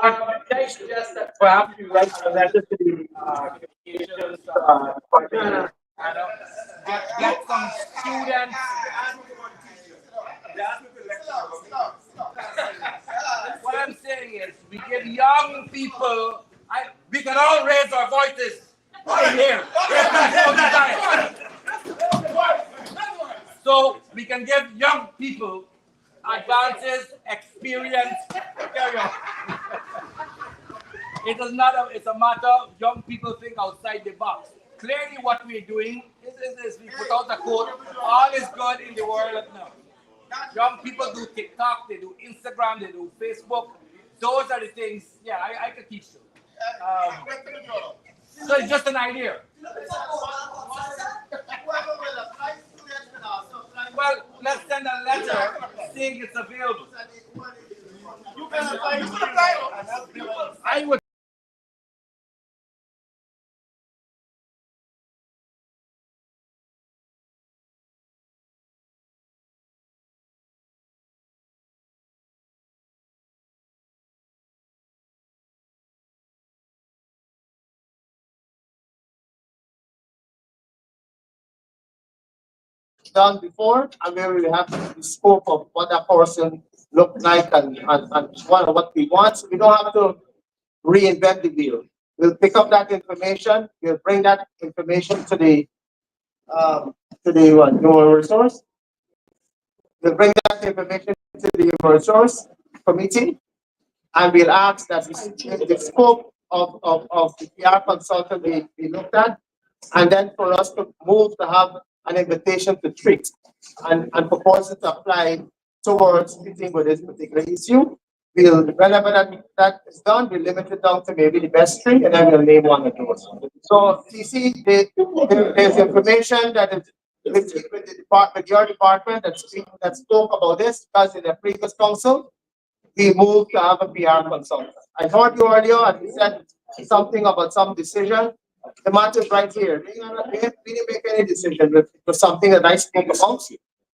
Can I suggest that perhaps you write a letter to the communications department? Get some students. What I'm saying is, we give young people, we can all raise our voices right here. So we can give young people advances, experience. Carry on. It's a matter of young people think outside the box. Clearly what we're doing is we put out a quote, all is good in the world now. Young people do TikTok, they do Instagram, they do Facebook. Those are the things, yeah, I could teach them. So it's just an idea. Well, let's send a letter saying it's available. I would. Done before, and where we have the scope of what that person look like and what we want. So we don't have to reinvent the wheel. We'll pick up that information. We'll bring that information to the human resource. We'll bring that information to the human resource committee, and we'll ask that the scope of the PR consultant be looked at, and then for us to move to have an invitation to treat and propose to apply towards fitting with this particular issue. We'll, whenever that is done, we'll limit it down to maybe the best three, and then we'll name one of those. So you see, there's information that is with the department, your department that spoke about this, because in the previous council, we moved to have a PR consultant. I heard you earlier and you said something about some decision. The matter is right here. We didn't make any decision. It was something that I spoke about.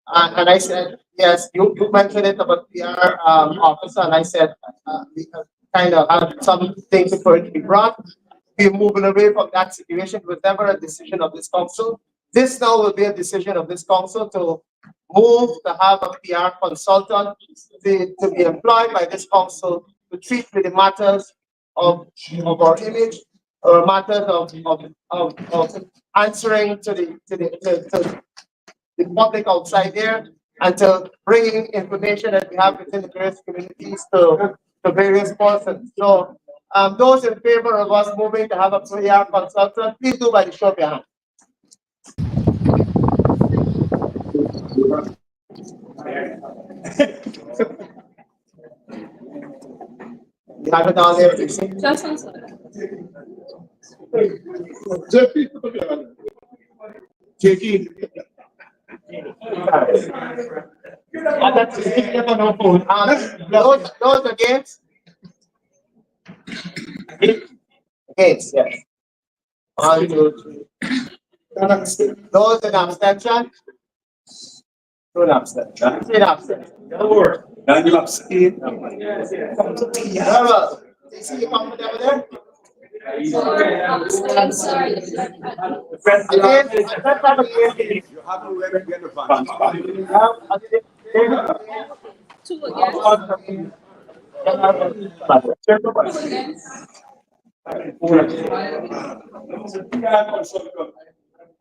And I said, yes, you mentioned it about PR officer, and I said, we kind of had some things for it to be brought. We're moving away from that situation. It was never a decision of this council. This now will be a decision of this council to move to have a PR consultant to be employed by this council to treat with the matters of our image or matters of answering to the public outside there and to bringing information that we have within the various communities to various persons. So those in favor of us moving to have a PR consultant, please do by the show of your hand. You have it on there, please. Just one second. Jackie. Those against? Against, yes. 1, 2, 3. Those in abstention? 2 in abstention. 3 in abstention. None abstain. See you comfortable there? I'm sorry. You haven't read the advance. 2 against.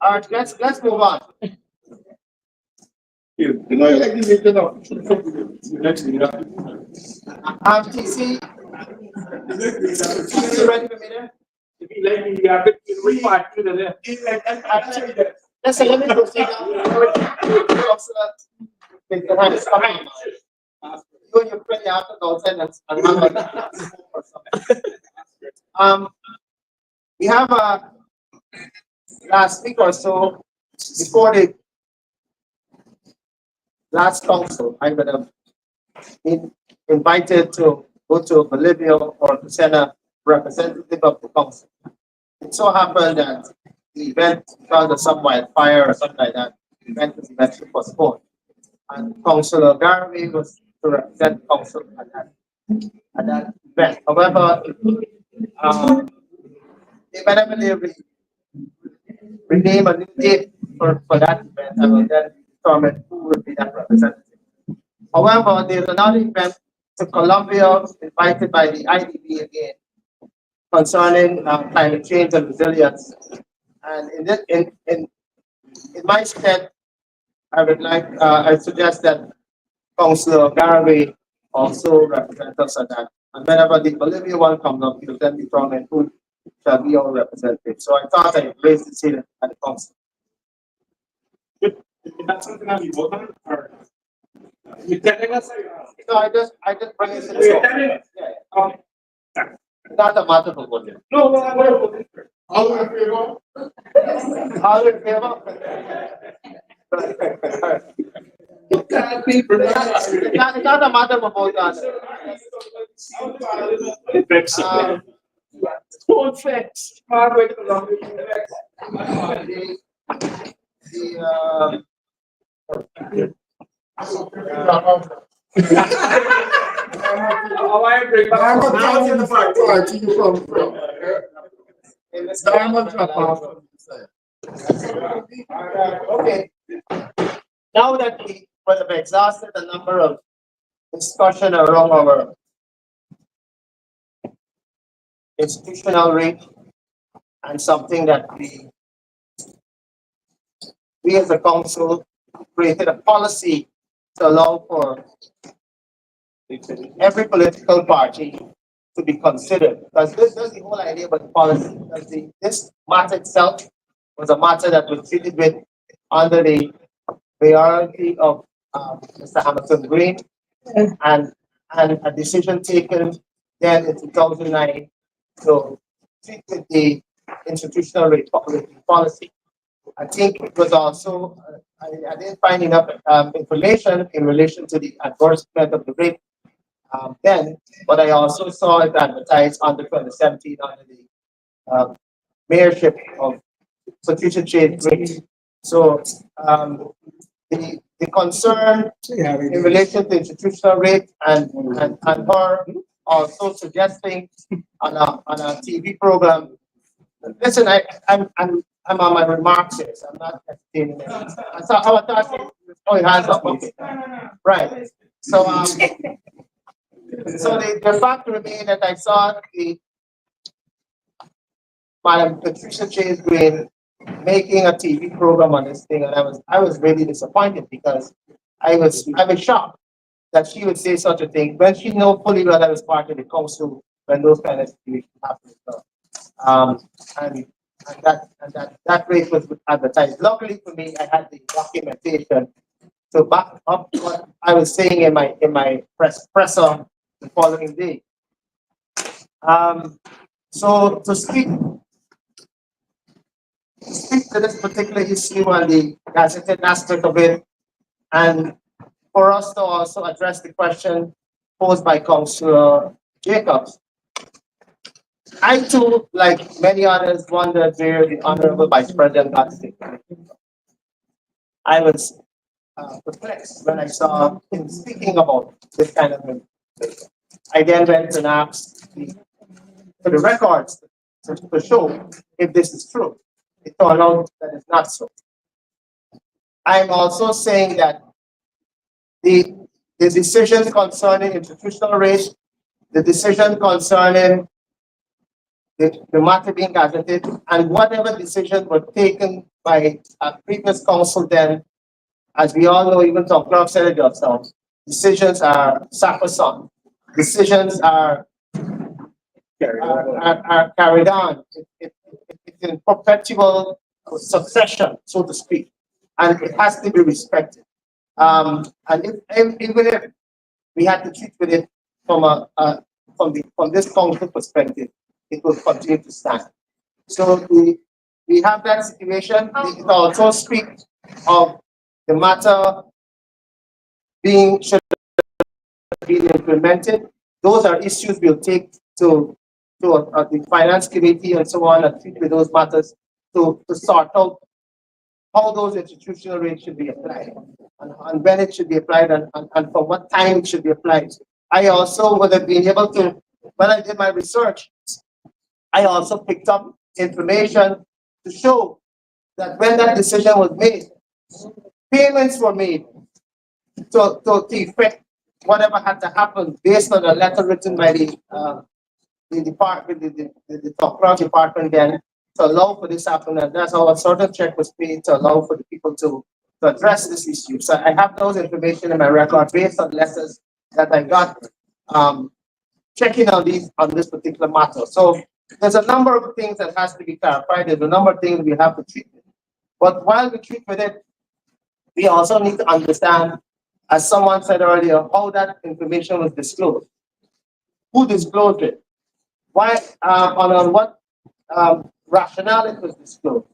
All right, let's move on. You know, you like to make it up. TC, you ready for me there? If you let me, I bet you rewind to the left. Listen, let me proceed now. You and your friend, you have to go and we have last week or so, before the last council, I would have been invited to go to Bolivia or to send a representative of the council. It so happened that the event, because of some wildfire or something like that, the event was eventually postponed. And Councillor Garvey was to represent the council at that event. However, whenever they rename a new date for that event, I will then determine who will be that representative. However, there's another event to Colombia invited by the IDB again concerning climate change and resilience. And in my stead, I suggest that Councillor Garvey also represent us at that. And whenever the Bolivia one comes up, you will then determine who shall be our representative. So I thought I'd raise this here at the council. Is that something that we vote on? Or you telling us? No, I just bring it to the yeah. Not a matter for voting. No, no, All in favor? All in favor? It's not a matter for voting. Don't fix. Hard Okay. Now that we have exhausted the number of discussion around our institutional rate and something that we as a council created a policy to allow for every political party to be considered. Because this is the whole idea about the policy. Because this matter itself was a matter that was treated with under the priority of Mr. Hamilton Green and a decision taken then in 2009 to treat with the institutional rate policy. I think it was also, I didn't find enough information in relation to the adverse effect of the rate then, but I also saw it advertised under 2017 under the mayorship of Patricia J. Green. So the concern in relation to institutional rate and her also suggesting on a TV program. Listen, I'm on my remarks here, so I'm not entertaining it. I thought oh, your hands up, okay. Right. So so the fact remains that I saw the Madam Patricia Chase Green making a TV program on this thing, and I was really disappointed because I was shocked that she would say such a thing when she know fully well I was part of the council when those kind of situations happen. So, and that rate was advertised. Luckily for me, I had the documentation to back up what I was saying in my presser the following day. So to speak to this particular issue and the gazetted aspect of it, and for us to also address the question posed by Councillor Jacobs. I too, like many others, wondered where the Honorable Vice President got sick. I was perplexed when I saw him speaking about this kind of thing. I then went and asked for the records to show if this is true. It turned out that it's not so. I'm also saying that the decision concerning institutional race, the decision concerning the matter being gazetted, and whatever decisions were taken by a previous council then, as we all know, even Tom Clark said it yourself, decisions are sacrosanct. Decisions are carried on. It's in perpetual succession, so to speak, and it has to be respected. And even if we had to treat with it from this council perspective, it will continue to stand. So we have that situation. It also speaks of the matter should be implemented. Those are issues we'll take to the finance committee and so on, and treat with those matters to sort out how those institutional rates should be applied and when it should be applied and for what time it should be applied. I also would have been able to, when I did my research, I also picked up information to show that when that decision was made, payments were made to effect whatever had to happen based on a letter written by the department, the top department then to allow for this happen, and that's how a sort of check was paid to allow for the people to address this issue. So I have those information in my record based on letters that I got checking on this particular matter. So there's a number of things that has to be clarified. There's a number of things we have to treat with. But while we treat with it, we also need to understand, as someone said earlier, how that information was disclosed. Who disclosed it? Why, on what rationale it was disclosed.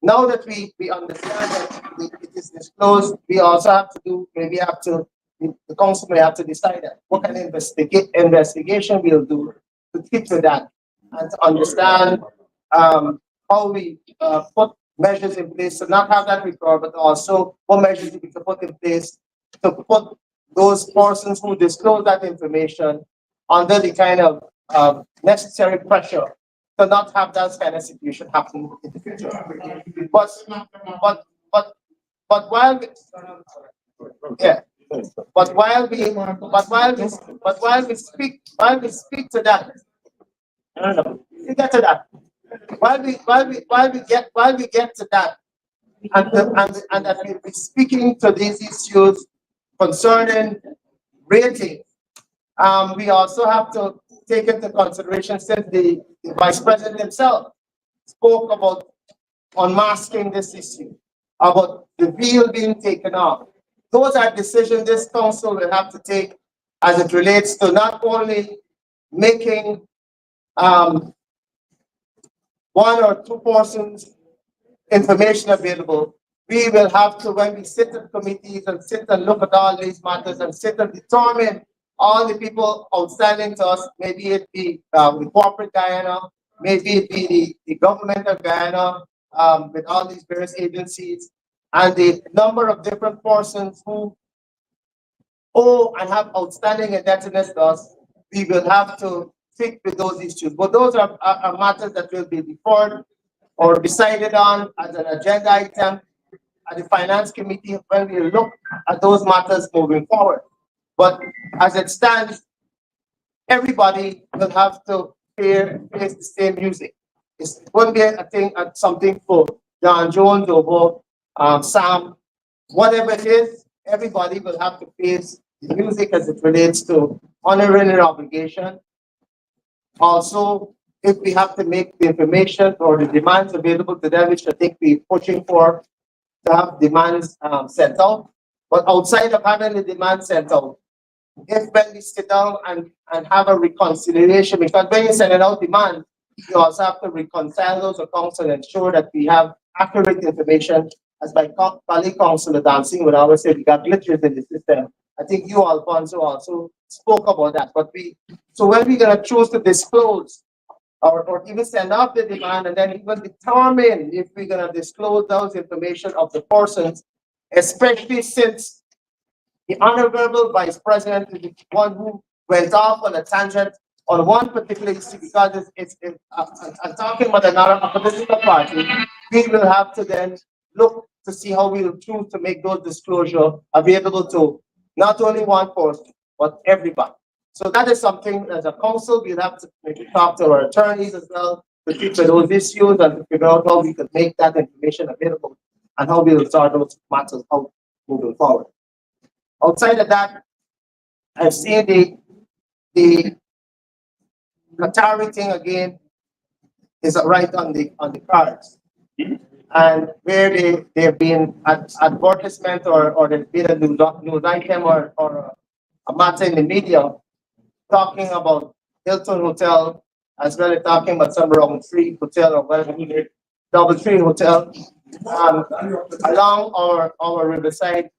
Now that we understand that it is disclosed, we also have to do, maybe have to, the council may have to decide that what kind of investigation we'll do to keep to that and to understand how we put measures in place to not have that record, but also what measures we can put in place to put those persons who disclose that information under the kind of necessary pressure to not have that kind of situation happen in the future. But while we, yeah, but while we speak to that, I don't know, we get to that. While we get to that, and that we'll be speaking to these issues concerning rating, we also have to take into consideration, since the Vice President himself spoke about unmasking this issue, about the veil being taken off. Those are decisions this council will have to take as it relates to not only making one or two persons information available. We will have to, when we sit in committees and sit and look at all these matters and sit and determine all the people outstanding to us, maybe it be the corporate Guyana, maybe it be the government of Guyana, with all these various agencies, and the number of different persons who owe and have outstanding indebtedness to us, we will have to fix with those issues. But those are matters that will be deferred or decided on as an agenda item at the finance committee when we look at those matters moving forward. But as it stands, everybody will have to face the same music. It's going to be a thing, something for John Jones or Sam, whatever it is, everybody will have to face the music as it relates to honoring their obligation. Also, if we have to make the information or the demands available to them, which I think we're pushing for, to have demands sent out. But outside of having the demands sent out, if when we sit down and have a reconciliation, because when you're sending out demand, you also have to reconcile those accounts and ensure that we have accurate information. As my colleague Councillor Dancing would always say, we got glitches in the system. I think you, Alfonso, also spoke about that. But so when we're going to choose to disclose or even send out the demand and then even determine if we're going to disclose those information of the persons, especially since the Honorable Vice President is the one who went off on a tangent on one particular issue because it's talking about a political party. We will have to then look to see how we will choose to make those disclosure available to not only one person, but everybody. So that is something as a council, we'll have to maybe talk to our attorneys as well to keep with those issues and to figure out how we can make that information available and how we will sort those matters out moving forward. Outside of that, I've seen the Qatari thing again is right on the cards. And where they've been advertisement or there's been a news item or a matter in the media talking about Hilton Hotel as well as talking about some wrong tree hotel or whatever, DoubleTree Hotel, along our riverside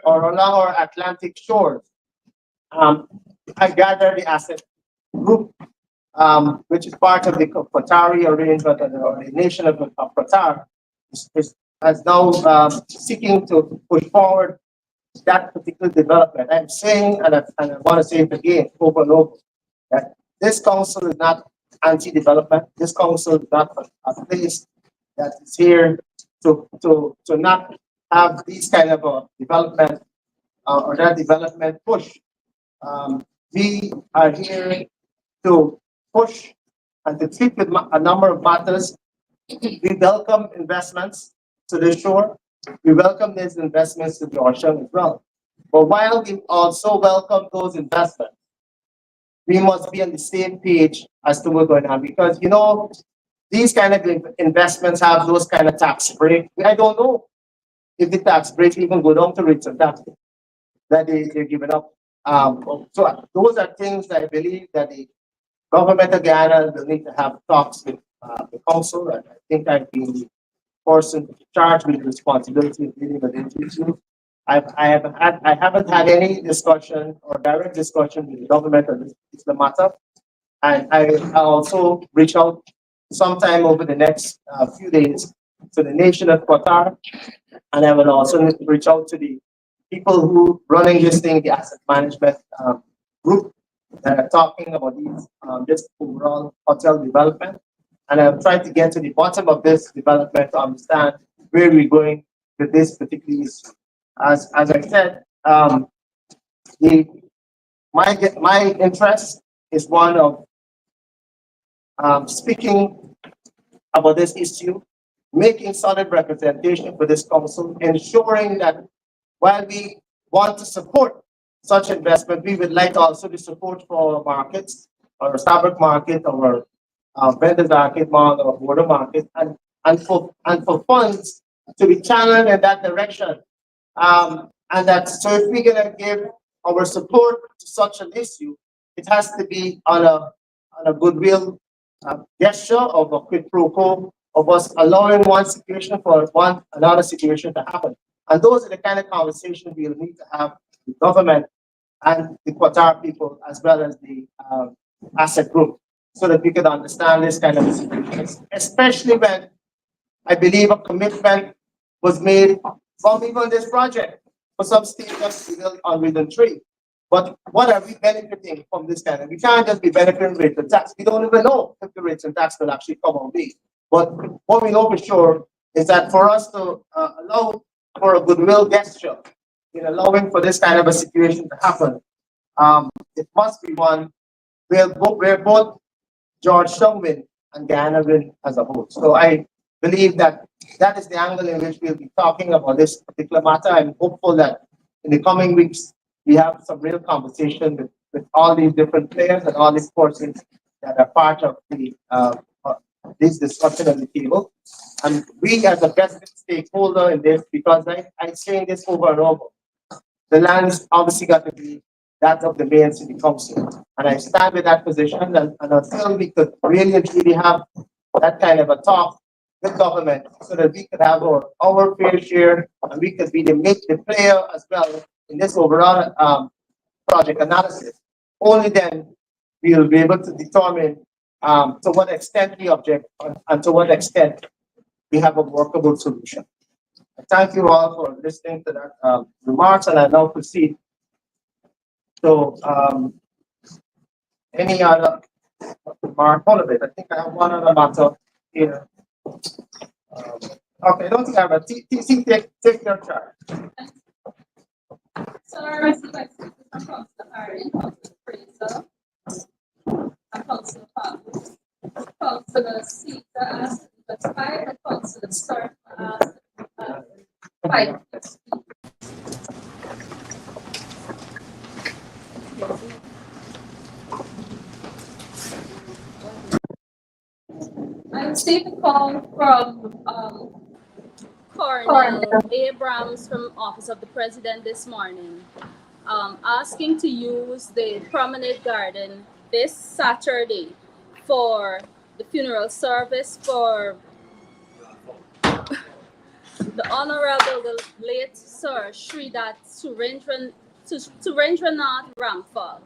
or along our Atlantic shores. I gather the asset group, which is part of the Qatari arrangement or the nation of Qatar, is now seeking to push forward that particular development. I'm saying, and I want to say it again, over and over, that this council is not anti-development. This council is not a place that is here to not have these kind of development or that development push. We are here to push and to treat with a number of matters. We welcome investments to the shore. We welcome these investments to the ocean as well. But while we also welcome those investments, we must be on the same page as to what's going on because, you know, these kind of investments have those kind of tax break. I don't know if the tax breaks even go down to rates of tax that they're giving up. So those are things that I believe that the government of Guyana will need to have talks with the council. And I think I've been the person charged with the responsibility of dealing with these issues. I haven't had any discussion or direct discussion with the government on this particular matter. And I also reach out sometime over the next few days to the nation of Qatar. And I will also reach out to the people who running this thing, the asset management group that are talking about these this overall hotel development. And I'm trying to get to the bottom of this development to understand where we're going with this particular issue. As I said, my interest is one of speaking about this issue, making solid representation for this council, ensuring that while we want to support such investment, we would like also the support for our markets, our Starbucks market, our vendors market, our border market, and for funds to be channeled in that direction. And that so if we're gonna give our support to such an issue, it has to be on a goodwill gesture of a quid pro quo of us allowing one situation for another situation to happen. And those are the kind of conversations we'll need to have with government and the Qatar people, as well as the asset group, so that we could understand this kind of situation, especially when I believe a commitment was made from even this project for some stations to build on Region 3. But what are we benefiting from this kind of? We can't just be benefiting rates and tax. We don't even know if the rates and tax will actually come our way. But what we know for sure is that for us to allow for a goodwill gesture in allowing for this kind of a situation to happen, it must be one where both Georgetown win and Guyana win as a whole. So I believe that that is the angle in which we'll be talking about this particular matter. I'm hopeful that in the coming weeks, we have some real conversation with all these different players and all these persons that are part of the this discussion on the table. And we as a best stakeholder in this, because I'm saying this over and over, the land is obviously got to be that of the mayor and city council. And I stand with that position, and until we could really and truly have that kind of a talk with government so that we could have our fair share and we could be the player as well in this overall project analysis, only then we will be able to determine to what extent we object and to what extent we have a workable solution. Thank you all for listening to that remarks, and I now proceed. So, any other remark? Hold a bit. I think I have one other matter here. Okay, I don't think I have a TC. Take your charge. So I received my speakers from Constabulary, Council Fraser, and Council Powell, Councilor Caesar asked to be 5, and Councilor Stark asked 5. I received a call from Colonel Abrams from Office of the President this morning, asking to use the promenade garden this Saturday for the funeral service for the Honorable the late Sir Sridat Surendranath Ramphal.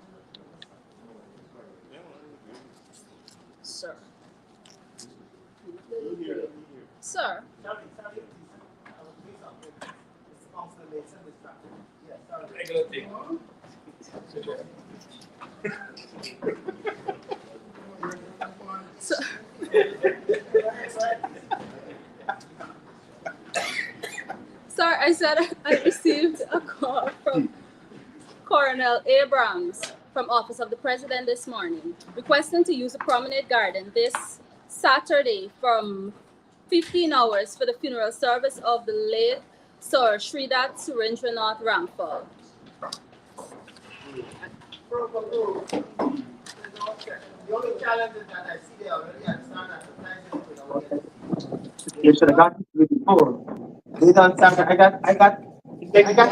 Sir. Sir. Regular thing. So, sir, I said I received a call from Colonel Abrams from Office of the President this morning, requesting to use the promenade garden this Saturday from 15 hours for the funeral service of the late Sir Sridat Surendranath Ramphal. The only challenge is that I see they already understand that the president you should have gotten to it before. They don't sound I got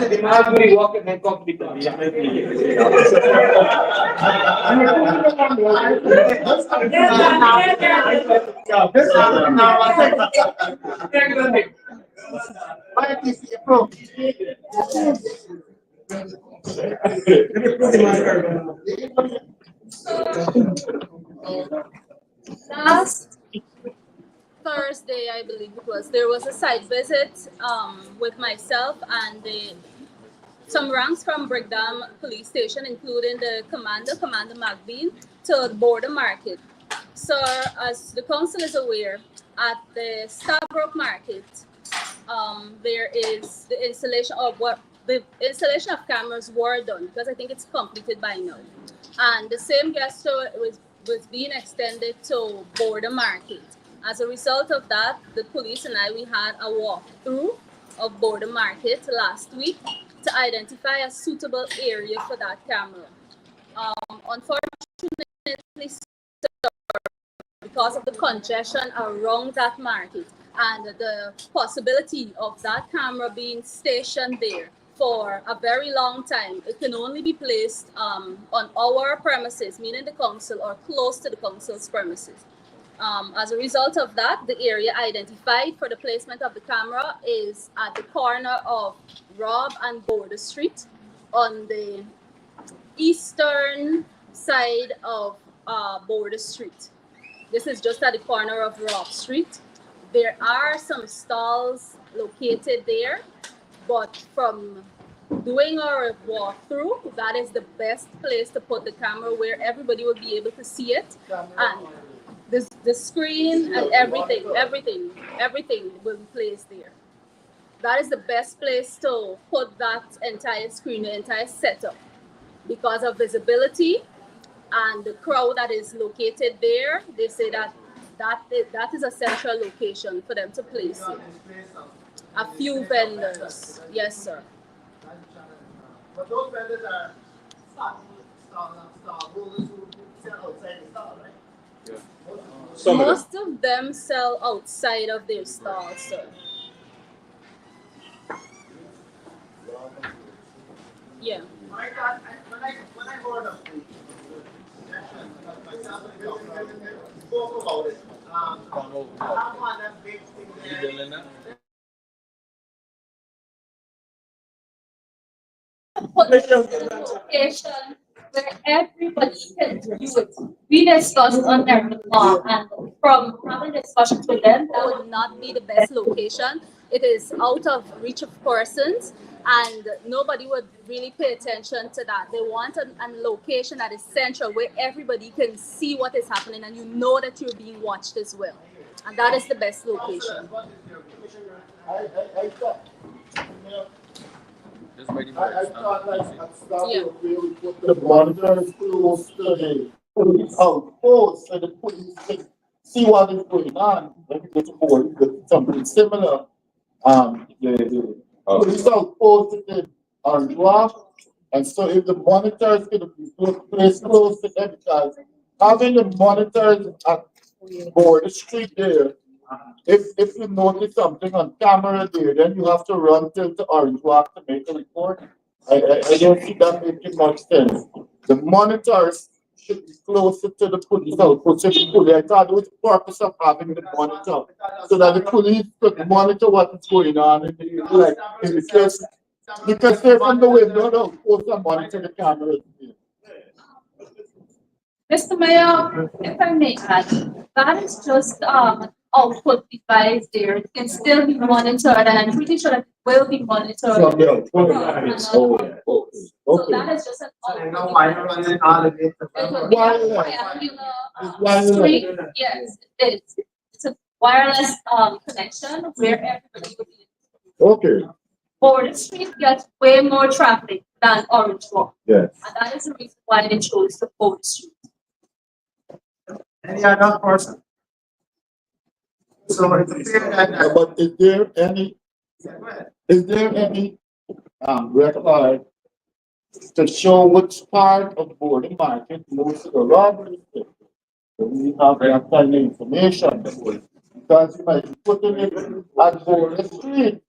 to the Marbury walk and then come to Last Thursday, I believe it was, there was a site visit with myself and some ranks from Brigham Police Station, including the Commander McBean, to the border market. So, as the council is aware, at the Starbrook Market, there is the installation of cameras were done, because I think it's completed by now. And the same gesture was being extended to border market. As a result of that, the police and we had a walkthrough of border market last week to identify a suitable area for that camera. Unfortunately, because of the congestion around that market and the possibility of that camera being stationed there for a very long time, it can only be placed on our premises, meaning the council, or close to the council's premises. As a result of that, the area identified for the placement of the camera is at the corner of Rob and Border Street on the eastern side of Border Street. This is just at the corner of Rock Street. There are some stalls located there, but from doing our walkthrough, that is the best place to put the camera where everybody will be able to see it. And the screen and everything will be placed there. That is the best place to put that entire screen, the entire setup, because of visibility and the crowd that is located there. They say that is a central location for them to place it. A few vendors, yes, sir. But those vendors are stallholders who sell outside the stall, right? Yeah. Most of them sell outside of their stalls, sir. Yeah. When I heard of the spoke about it, I have one that big thing there. Location where everybody can do it. We discussed on their law, and from having discussions with them, that would not be the best location. It is out of reach of persons, and nobody would really pay attention to that. They want a location that is central where everybody can see what is happening, and you know that you're being watched as well. And that is the best location. I thought like at Constabulary we put the monitors close to the police outpost so the police can see what is going on. When you go to board, something similar. The police outpost is on draft, and so if the monitors can be placed close to them, because having the monitors at Border Street there, if you notice something on camera there, then you have to run till the Orange Walk to make a report. I don't see that making much sense. The monitors should be closer to the police outpost. I thought it was the purpose of having the monitor, so that the police could monitor what is going on in the case. Because they're from the window, the outpost and monitor the cameras. Mr. Mayor, if I may add, that is just output device there. It can still be monitored, and I'm pretty sure that it will be monitored. So that is just an output device. Yes, it is. It's a wireless connection where everybody will be. Okay. Border Street gets way more traffic than Orange Walk. Yes. And that is the reason why they chose the Border Street. Any other person? So it's clear that. But is there any record to show which part of Border Market most of the robberies? We have that kind of information. Because you might be putting it at Border Street,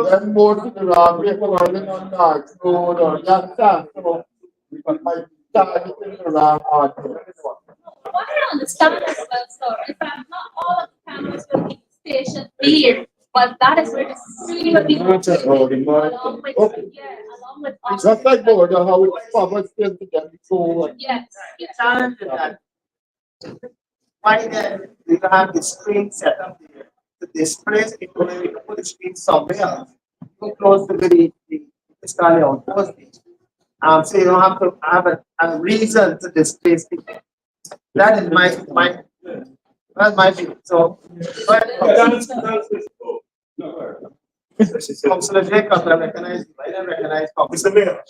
then most of the robbery occurring on Dark Road or that. So we might be targeting the wrong audience. What I understand as well, sir, is that not all of the cameras will be stationed here, but that is where the screen will be located, along with Just like Border, how it's covered still to get so. Yes. Challenge is that. Why then we have the screen set up here to display it, where we can put the screen somewhere else, too close to the display outpost. So you don't have to have a reason to display it. That is my view. So, Councilor Jacob, I recognize you. I don't recognize Mr. Mayor,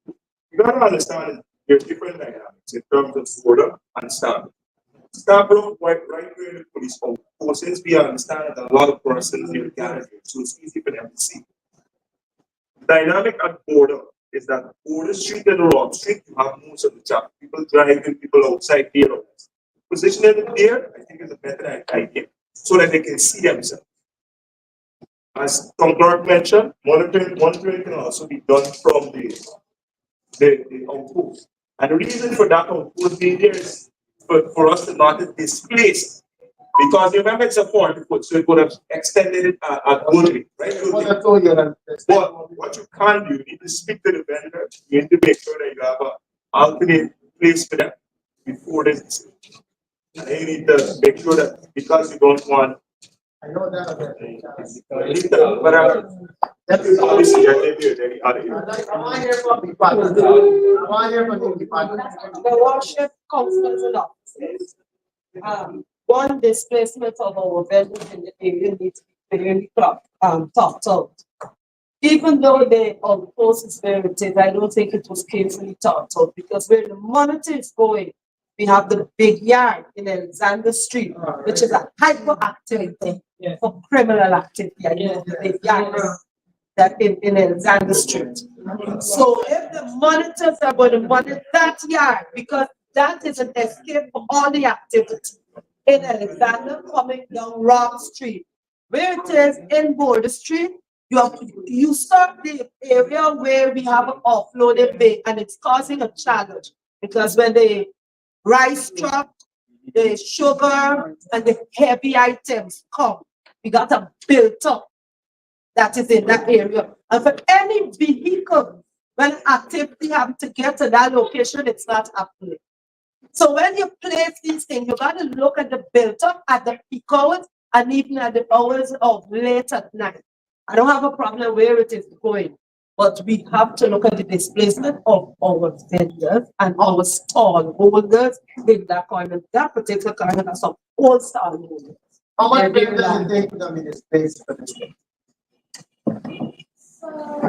you gotta understand there are different dynamics in terms of border and standard. Scarborough, right where the police outpost, since we understand that a lot of persons here gathered here, so it's easy for them to see. The dynamic at border is that Border Street and Rock Street, you have most of the traffic. People driving, people outside there. Positioning it there, I think is a better idea, so that they can see themselves. As Tom Clark mentioned, monitoring can also be done from the outpost. And the reason for that outpost being there is for us to not displace. Because remember it's a 40 foot, so it would have extended it at good, right? What I told you that But what you can't do, you need to speak to the vendor. You need to make sure that you have an alternate place for them before this. And you need to make sure that because you don't want. I know that. Whatever. That is obviously any other. I want to hear from the department. I want to hear from the department. The worship councillors and officers. One displacement of our vendors in the area needs to be clearly talked out. Even though the post is where it is, I don't think it was carefully thought out because where the monitor is going, we have the big yard in Alexander Street, which is a hyperactivity for criminal activity. I know the big yard that in Alexander Street. So if the monitors are going to monitor that yard, because that is an escape for all the activity in Alexander coming down Rock Street. Where it is in Boulder Street, you start the area where we have an offloaded bay, and it's causing a challenge because when the rice truck, the sugar, and the heavy items come, we got a built up that is in that area. And for any vehicle, when activity happens to get to that location, it's not happening. So when you place these things, you got to look at the built up at the peak hours and even at the hours of late at night. I don't have a problem where it is going, but we have to look at the displacement of our vendors and our stall holders in that corner. That particular corner has some old stall holders. How much vendors do you think would be displaced for this thing? So I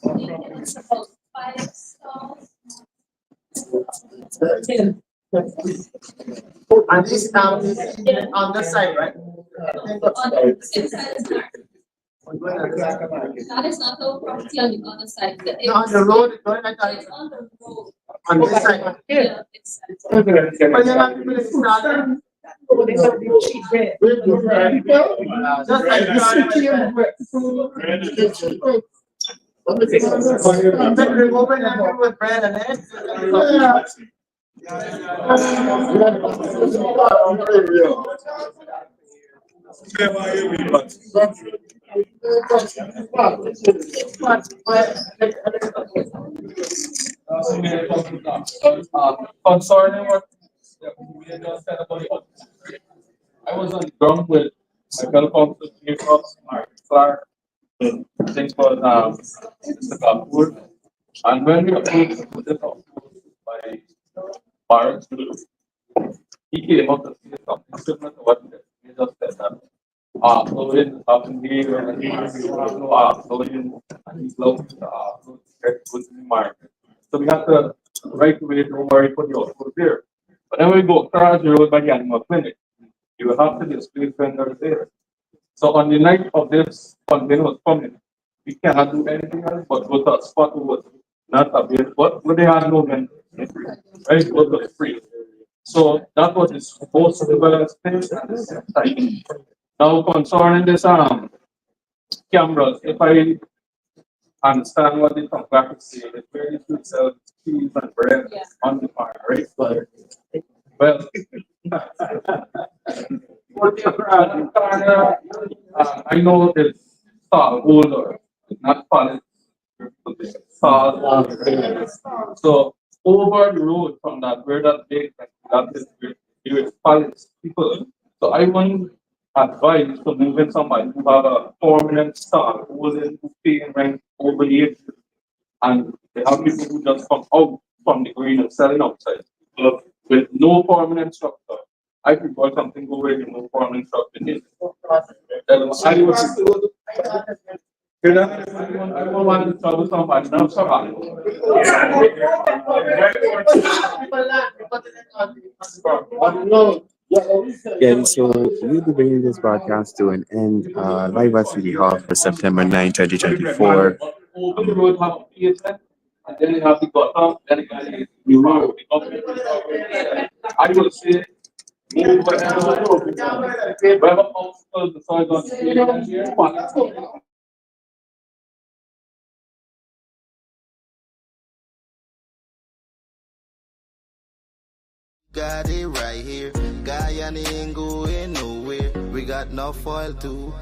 think it's about 5 stalls. 10. And this now is on the side, right? On the inside is not. That is not our property on the other side. No, on the road, going at It's on the road. on this side. Yeah, it's. But you have to put it started. Just like removing them with bread and eggs. Concerning what we just said about the I was on the ground with my fellow council chief of Mark Clark, I think was Mr. Kapoor, and when we approached this by Barnes, he came up to say something similar to what we just said that uploading is happening here and no uploading and he's looking to upload to the market. So we have to right away don't worry for the output there. But then we go across the road by the animal clinic. You will have to display vendors there. So on the night of this container was coming, we cannot do anything else but go to a spot who was not available, but they had no vendors. Right? It was free. So that was the supposed development space at the same time. Now concerning this cameras, if I understand what the contract is saying, it's very to sell cheese and bread on the fire, right? But well, I know it's stall holder, not pallet. Stall holder. So over the road from that, where that big that is with pallets people. So I want advice to move in somebody who have a permanent stall holding who paying rent over the years. And they have people who just come out from the green and selling outside. But with no permanent structure, I prefer something go where no permanent structure is. I don't want to trouble somebody. Now, somebody. Again, so we'll be bringing this broadcast to an end live at City Hall for September 9, 2024. Over the road have a pavement, and then you have the gutter, then you road. I will say, move whatever obstacles the soil got here. Got it right here. Guyana ain't going nowhere. We got enough oil to